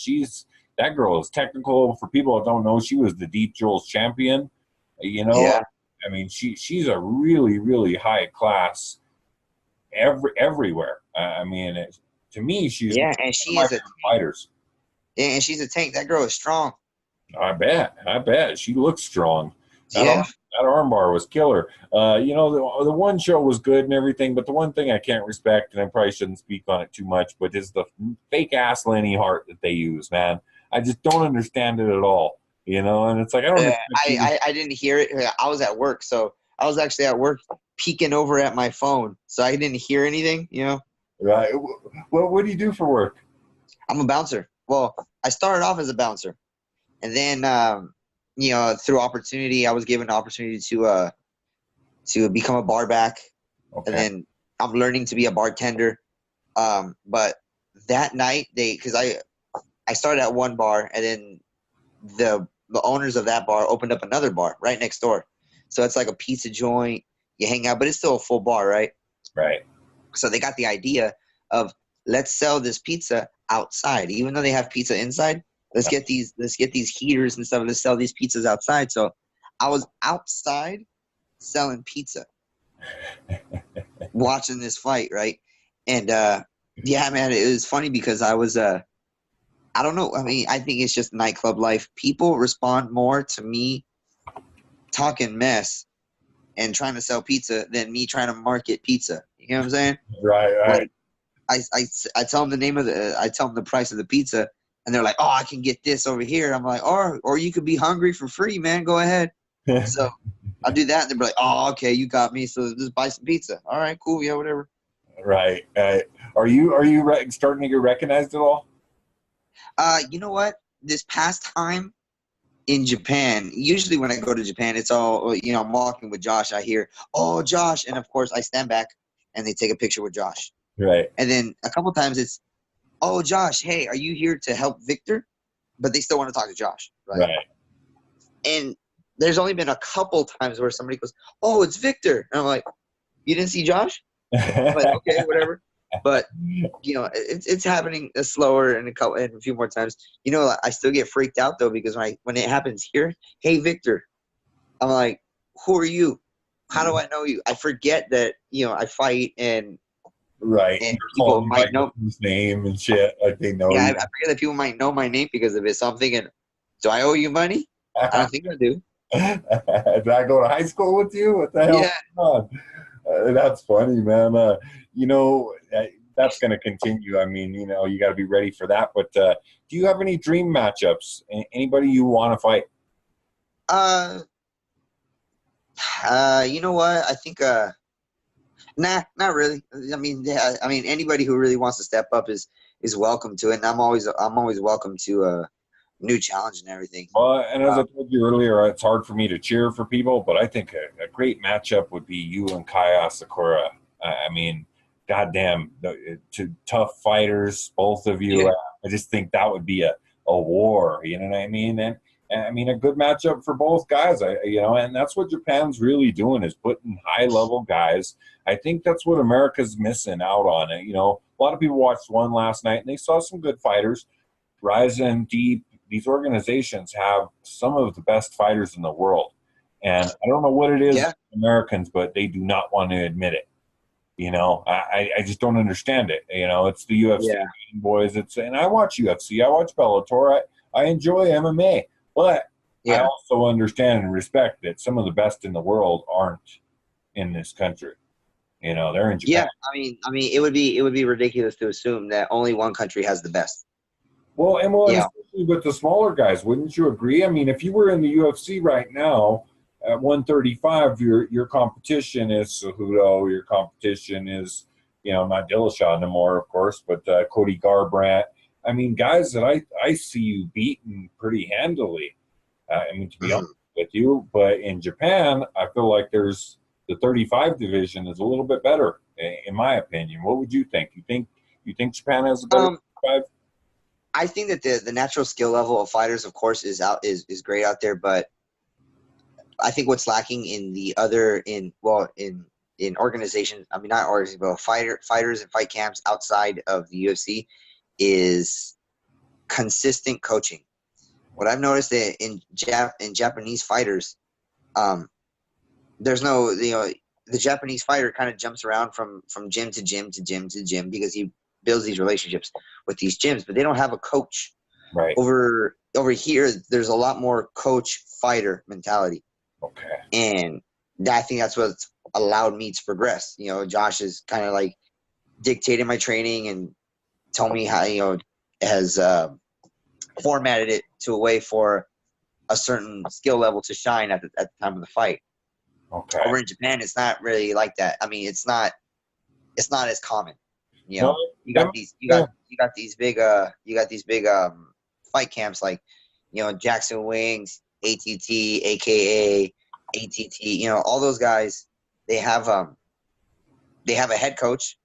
That girl is technical. For people that don't know, she was the Deep Jewels champion. Yeah. I mean, she's a really, really high class everywhere. I mean, to me, she's and she is a fighters. Yeah, and she's a tank. That girl is strong. I bet she looks strong. Yeah. That armbar was killer. The one show was good and everything, but the one thing I can't respect, and I probably shouldn't speak on it too much, but is the fake ass Lenny Hart that they use, man. I just don't understand it at all. And it's like I don't. I didn't hear it. I was at work, so I was actually at work peeking over at my phone, so I didn't hear anything. Right. Well, what do you do for work? I'm a bouncer. Well, I started off as a bouncer, and then through opportunity, I was given an opportunity to become a bar back, and then I'm learning to be a bartender. But that night, because I started at one bar, and then the owners of that bar opened up another bar right next door. So it's like a pizza joint. You hang out, but it's still a full bar, right? Right. So they got the idea of let's sell this pizza outside, even though they have pizza inside. Let's get these heaters and stuff. Let's sell these pizzas outside. So I was outside selling pizza, watching this fight, right? And yeah, man, it was funny because I was I don't know. I mean, I think it's just nightclub life. People respond more to me talking mess and trying to sell pizza than me trying to market pizza. You know what I'm saying? Right. Like, I tell them the price of the pizza, and they're like, "Oh, I can get this over here." I'm like, "Or you could be hungry for free, man. Go ahead." So I'll do that, and they'll be like, "Oh, okay, you got me. So just buy some pizza. All right, cool, yeah, whatever." Right. Are you starting to get recognized at all? You know what? This past time in Japan, usually when I go to Japan, it's all, I'm walking with Josh. I hear, "Oh, Josh," and of course I stand back, and they take a picture with Josh. Right. And then a couple times it's, "Oh, Josh, hey, are you here to help Victor?" But they still want to talk to Josh, right? Right. And there's only been a couple times where somebody goes, "Oh, it's Victor," and I'm like, "You didn't see Josh?" I'm like, "Okay, whatever." But it's happening slower and a few more times. I still get freaked out though, because when it happens here, "Hey, Victor," I'm like, "Who are you? How do I know you?" I forget that I fight, and Right. and You're people calling you by might know. his name and shit. Like they know Yeah, I you. forget that people might know my name because of it. So I'm thinking, do I owe you money? I don't think I do. Did I go to high school with you? What the hell's Yeah. going on? That's funny, man. You know, uh, that's going to continue. I mean, you got to be ready for that. But do you have any dream matchups? Anybody you want to fight? Uh, you know what? I think nah, not really. I mean, yeah, I mean, anybody who really wants to step up is welcome to it, and I'm always welcome to a new challenge and everything. And as I told you earlier, it's hard for me to cheer for people, but I think a great matchup would be you and Kaya Sakura. I mean, goddamn, two tough fighters, both of you. Yeah. I just think that would be a war. You know what I mean? And I mean, a good matchup for both guys. And that's what Japan's really doing is putting high level guys. I think that's what America's missing out on. A lot of people watched one last night and they saw some good fighters. Rizin, Deep, these organizations have some of the best fighters in the world. And I don't know what it is, Yeah. Americans, but they do not want to admit it. I just don't understand it. It's the UFC Yeah. boys. And I watch UFC, I watch Bellator, I enjoy MMA, but I Yeah. also understand and respect that some of the best in the world aren't in this country. They're in Japan. Yeah. I mean, it would be ridiculous to assume that only one country has the best. And Yeah. especially with the smaller guys, wouldn't you agree? I mean, if you were in the UFC right now at 135, your competition is Cejudo, your competition is, not Dillashaw anymore, of course, but Cody Garbrandt. I mean, guys that I see you beating pretty handily. I mean, to be honest Mhm. with you, but in Japan, I feel like there's the 35 division is a little bit better, in my opinion. What would you think? You think Japan has a better Um, 35? I think that the natural skill level of fighters, of course, is great out there, but I think what's lacking in the other in organizations, I mean not organizations, but fighters and fight camps outside of the UFC is consistent coaching. What I've noticed that in Japanese fighters, um, there's no the Japanese fighter kind of jumps around from gym to gym to gym to gym because he builds these relationships with these gyms, but they don't have a coach. Right. Over here, there's a lot more coach fighter mentality, Okay. and I think that's what's allowed me to progress. Josh is kind of like dictated my training and told me how has formatted it to a way for a certain skill level to shine at the time of the fight. Okay. Over in Japan, it's not really like that. I mean, it's not as common. No, You that- got these yeah. you got these big fight camps like Jackson Wings, ATT, AKA ATT. All those guys. They have a head coach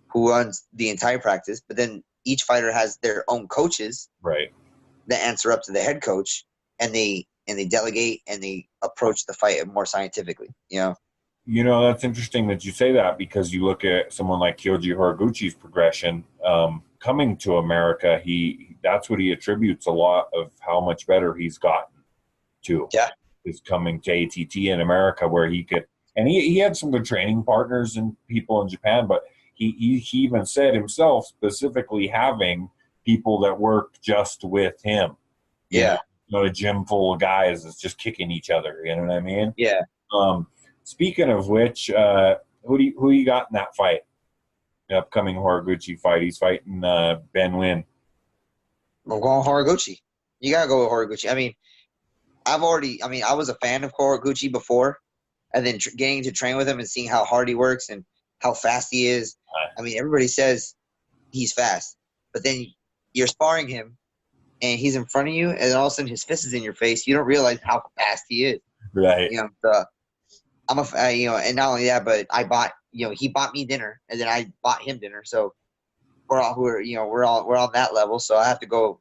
who runs the entire practice, but then each fighter has their own coaches Right. that answer up to the head coach, and they delegate and they approach the fight more scientifically. That's interesting that you say that because you look at someone like Kyoji Horiguchi's progression coming to America. That's what he attributes a lot of how much better he's gotten to. Yeah. Is coming to ATT in America where he could, and he had some good training partners and people in Japan, but he even said himself specifically having people that work just with him. Yeah. A gym full of guys that's just kicking each other. You know what I mean? Yeah. Um, Speaking of which, who you got in that fight? The upcoming Horiguchi fight. He's fighting Ben Lin. I'm going Horiguchi. You gotta go with Horiguchi. I mean, I mean, I was a fan of Horiguchi before, and then getting to train with him and seeing how hard he works and how fast he is. I mean, everybody says he's fast, but then you're sparring him, and he's in front of you, and then all of a sudden his fist is in your face. You don't realize how fast he is. Right. You know, you know, and not only that, but I bought, you know, he bought me dinner, and then I bought him dinner. So we're on that level. So I gotta go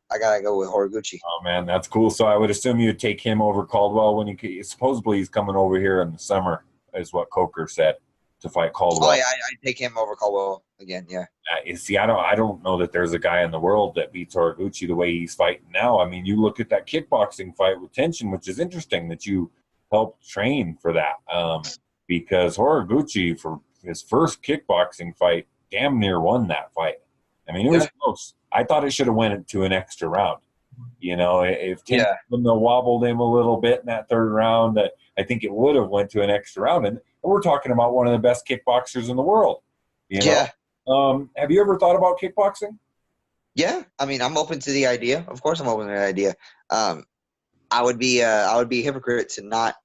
with Horiguchi. Oh man, that's cool. So I would assume you'd take him over Caldwell when supposedly he's coming over here in the summer, is what Coker said, to fight Caldwell. Oh yeah, I take him over Caldwell again. Yeah. You see, I don't know that there's a guy in the world that beats Horiguchi the way he's fighting now. I mean, you look at that kickboxing fight with Tension, which is interesting that you helped train for that, because Horiguchi, for his first kickboxing fight, damn near won that fight. I mean, it was close. I thought it should have went to an extra round. You know, if Tension wobbled him a little bit in that third round, I think it would have went to an extra round. And we're talking about one of the best kickboxers in the world. You know? Yeah. Have you ever thought about kickboxing? Yeah, I mean, I'm open to the idea. Of course, I'm open to the idea. I would be a hypocrite to not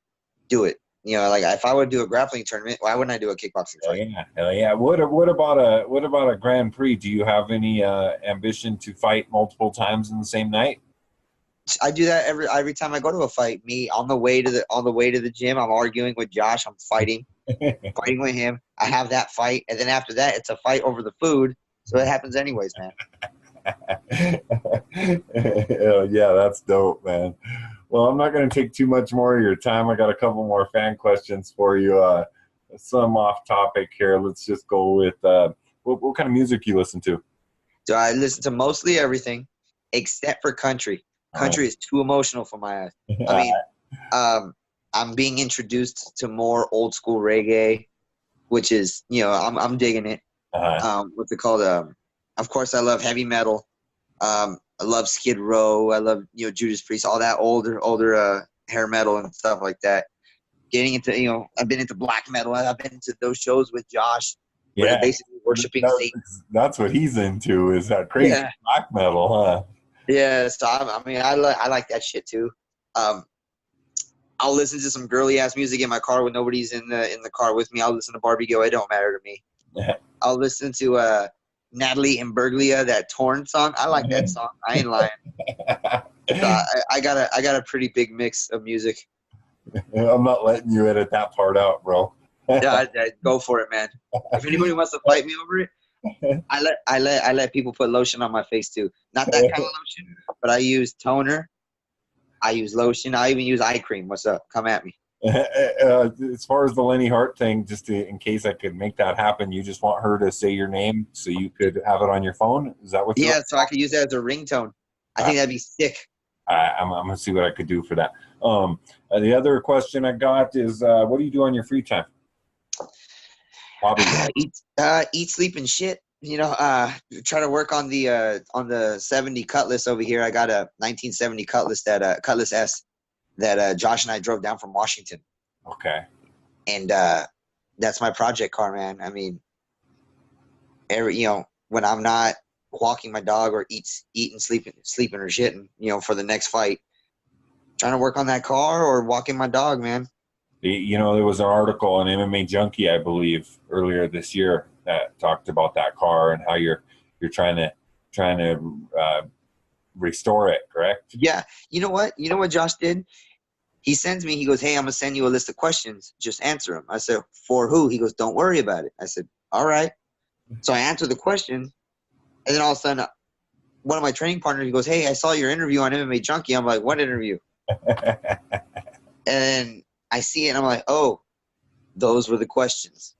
do it. You know, like if I would do a grappling tournament, why wouldn't I do a kickboxing fight? Hell yeah. What about a Grand Prix? Do you have any ambition to fight multiple times in the same night? I do that every time I go to a fight. Me on the way to the gym, I'm arguing with Josh. I'm fighting with him. I have that fight, and then after that, it's a fight over the food. So it happens anyways, man. Yeah, that's dope, man. Well, I'm not going to take too much more of your time. I got a couple more fan questions for you. Some off topic here. Let's just go with what kind of music you listen to? So I listen to mostly everything except for country. Country is too emotional for my ass. I mean, I'm being introduced to more old school reggae, which is, you know, I'm digging it. What's it called? Of course, I love heavy metal. I love Skid Row. I love, you know, Judas Priest, all that older hair metal and stuff like that. Getting into, you know, I've been into black metal. I've been to those shows with Josh. Where they're basically worshiping Satan. That's what he's into, is that crazy black metal, huh? Yeah, so I like that shit too. I'll listen to some girly ass music in my car when nobody's in the car with me. I'll listen to Barbie Go. It don't matter to me. I'll listen to Natalie Imbruglia, that Torn song. I like that song. I ain't lying. So I got a pretty big mix of music. I'm not letting you edit that part out, bro. Yeah, go for it, man. If anybody wants to fight me over it, I let people put lotion on my face too. Not that kind of lotion, but I use toner. I use lotion. I even use eye cream. What's up? Come at me. As far as the Lenny Hart thing, in case I could make that happen, you just want her to say your name so you could have it on your phone? Is that what? Yeah, so I could use that as a ringtone. I think that'd be sick. I'm gonna see what I could do for that. The other question I got is, what do you do on your free time? Hobby. Eat, sleep, and shit. You know, try to work on the 70 Cutlass over here. I got a 1970 Cutlass Cutlass S that Josh and I drove down from Washington. Okay. And that's my project car, man. I mean, when I'm not walking my dog or eating, sleeping or shitting, you know, for the next fight, trying to work on that car or walking my dog, man. You know, there was an article on MMA Junkie, I believe, earlier this year that talked about that car and how you're trying to restore it, correct? Yeah. You know what Josh did? He sends me, he goes, hey, I'm going to send you a list of questions. Just answer them. I said, for who? He goes, don't worry about it. I said, all right. So I answered the question, and then all of a sudden, one of my training partners, he goes, hey, I saw your interview on MMA Junkie. I'm like, what interview? And I see it, and I'm like, oh, those were the questions.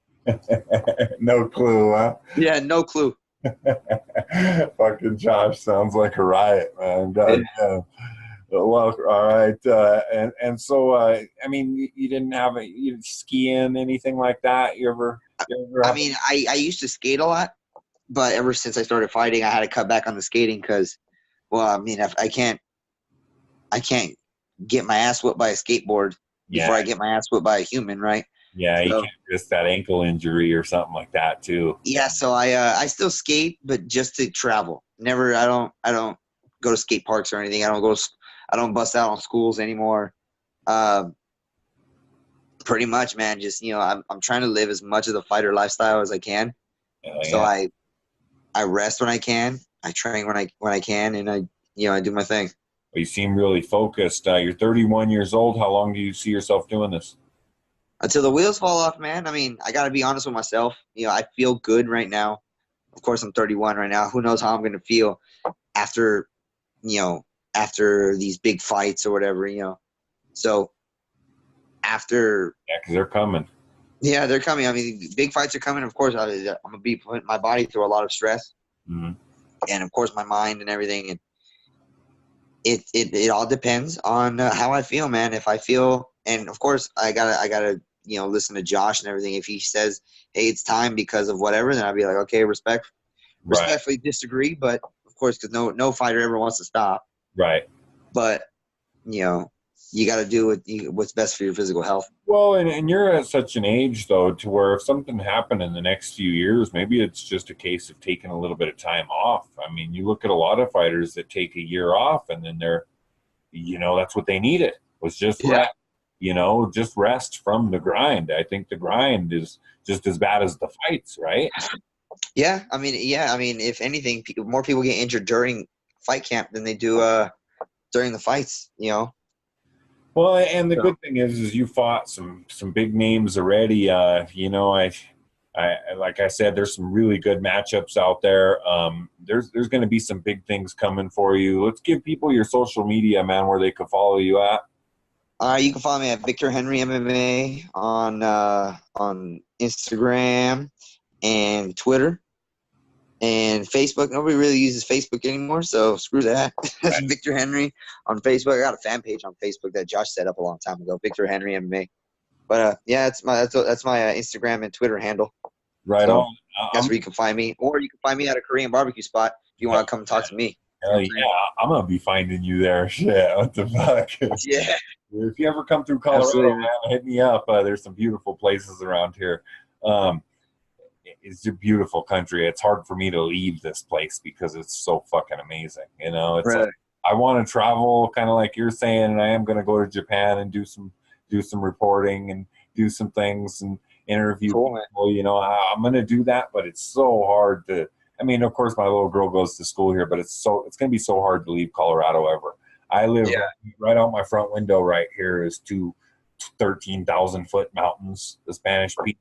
No clue, huh? Yeah, no clue. Fucking Josh sounds like a riot, man. God damn. Well, all right. And so, I mean, you didn't skiing, anything like that? You ever I mean, I used to skate a lot, but ever since I started fighting, I had to cut back on the skating because, well, I mean, if I can't get my ass whipped by a skateboard before I get my ass whipped by a human, right? Yeah, so, you can't risk that ankle injury or something like that too. Yeah, so I still skate, but just to travel. I don't go to skate parks or anything. I don't bust out on schools anymore. Um, Pretty much, man. Just I'm trying to live as much of the fighter lifestyle as I can. So I rest when I can. I train when I can, and I do my thing. You seem really focused. You're 31 years old. How long do you see yourself doing this? Until the wheels fall off, man. I mean, I got to be honest with myself. I feel good right now. Of course, I'm 31 right now. Who knows how I'm going to feel after, after these big fights or whatever, So after. Yeah, because they're coming. Yeah, they're coming. I mean, big fights are coming. Of course, I'm going to be putting my body through a lot of stress. Mm-hmm. And, of course, my mind and everything. And it all depends on how I feel, man. If I feel – and, of course, I gotta listen to Josh and everything. If he says, hey, it's time because of whatever, then I'll be like, okay, respectfully disagree. But, of course, because no fighter ever wants to stop. Right. But, you got to do what's best for your physical health. Well, and you're at such an age, though, to where if something happened in the next few years, maybe it's just a case of taking a little bit of time off. I mean, you look at a lot of fighters that take a year off, and then they're, that's what they needed was just rest, just rest from the grind. I think the grind is just as bad as the fights, right? Yeah. I mean, if anything, more people get injured during fight camp than they do during the fights, Well, and the good thing is you fought some big names already. I like I said, there's some really good matchups out there. There's going to be some big things coming for you. Let's give people your social media, man, where they can follow you at. You can follow me at Victor Henry MMA on Instagram and Twitter. And Facebook, nobody really uses Facebook anymore, so screw that. That's Victor Henry on Facebook. I got a fan page on Facebook that Josh set up a long time ago, Victor Henry MMA. But that's my Instagram and Twitter handle. Right so on. That's where you can find me, or you can find me at a Korean barbecue spot if you want to come talk to me. Hell yeah, I'm gonna be finding you there. Shit, what the fuck? Yeah. If you ever come through Colorado, man, hit me up. There's some beautiful places around here. It's a beautiful country. It's hard for me to leave this place because it's so fucking amazing. It's right. Like, I want to travel kind of like you're saying, and I am going to go to Japan and do some reporting and do some things and interview people. I'm going to do that, but it's so hard to. I mean, of course, my little girl goes to school here, but it's going to be so hard to leave Colorado ever. I live right out my front window. Right here is two 13,000-foot mountains, the Spanish Peak.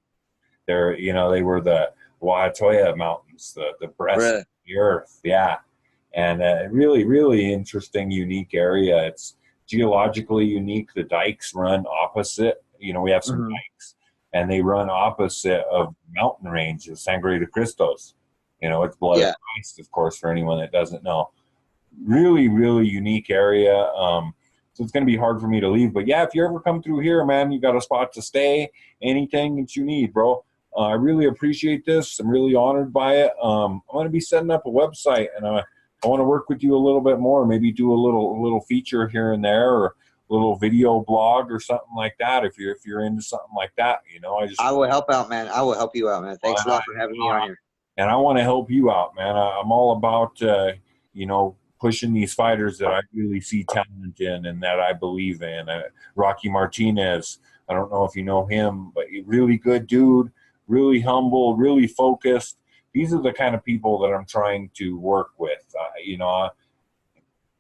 They're, they were the Waiatoya Mountains, the breast of the earth. Yeah. And really, really interesting, unique area. It's geologically unique. The dikes run opposite. We have some dikes, and they run opposite of mountain ranges, Sangre de Cristos. It's blood of Christ, of course, for anyone that doesn't know. Really, really unique area. So it's going to be hard for me to leave. But, yeah, if you ever come through here, man, you got a spot to stay, anything that you need, bro. I really appreciate this. I'm really honored by it. I'm going to be setting up a website, and I want to work with you a little bit more, maybe do a little feature here and there, or a little video blog or something like that. If you're into something like that, I will help out, man. I will help you out, man. Thanks a lot for having me on here. And I want to help you out, man. I'm all about, pushing these fighters that I really see talent in and that I believe in. Rocky Martinez, I don't know if you know him, but he's a really good dude. Really humble, really focused. These are the kind of people that I'm trying to work with.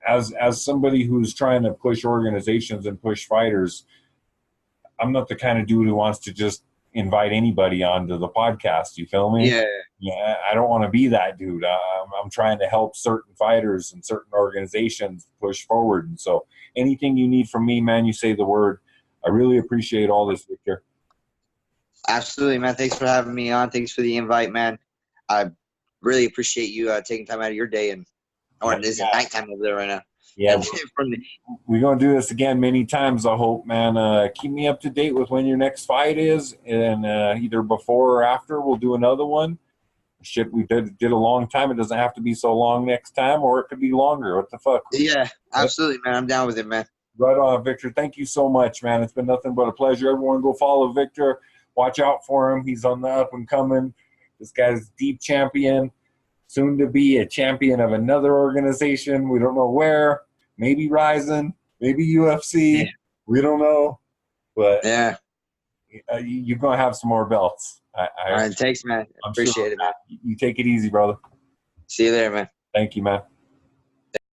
As somebody who's trying to push organizations and push fighters, I'm not the kind of dude who wants to just invite anybody onto the podcast. You feel me? Yeah. I don't want to be that dude. I'm trying to help certain fighters and certain organizations push forward. And so anything you need from me, man, you say the word. I really appreciate all this, Victor. Absolutely, man. Thanks for having me on. Thanks for the invite, man. I really appreciate you taking time out of your day. It's nighttime over there right now. Yeah. We're going to do this again many times, I hope, man. Keep me up to date with when your next fight is, and either before or after, we'll do another one. Shit, we did a long time. It doesn't have to be so long next time, or it could be longer. What the fuck? Yeah, absolutely, man. I'm down with it, man. Right on, Victor. Thank you so much, man. It's been nothing but a pleasure. Everyone go follow Victor. Watch out for him. He's on the up and coming. This guy's deep champion, soon to be a champion of another organization. We don't know where. Maybe Rizin, maybe UFC. We don't know, but Yeah. you're gonna have some more belts. All right. Thanks, man. I'm sure. Appreciate it, man. You take it easy, brother. See you there, man. Thank you, man.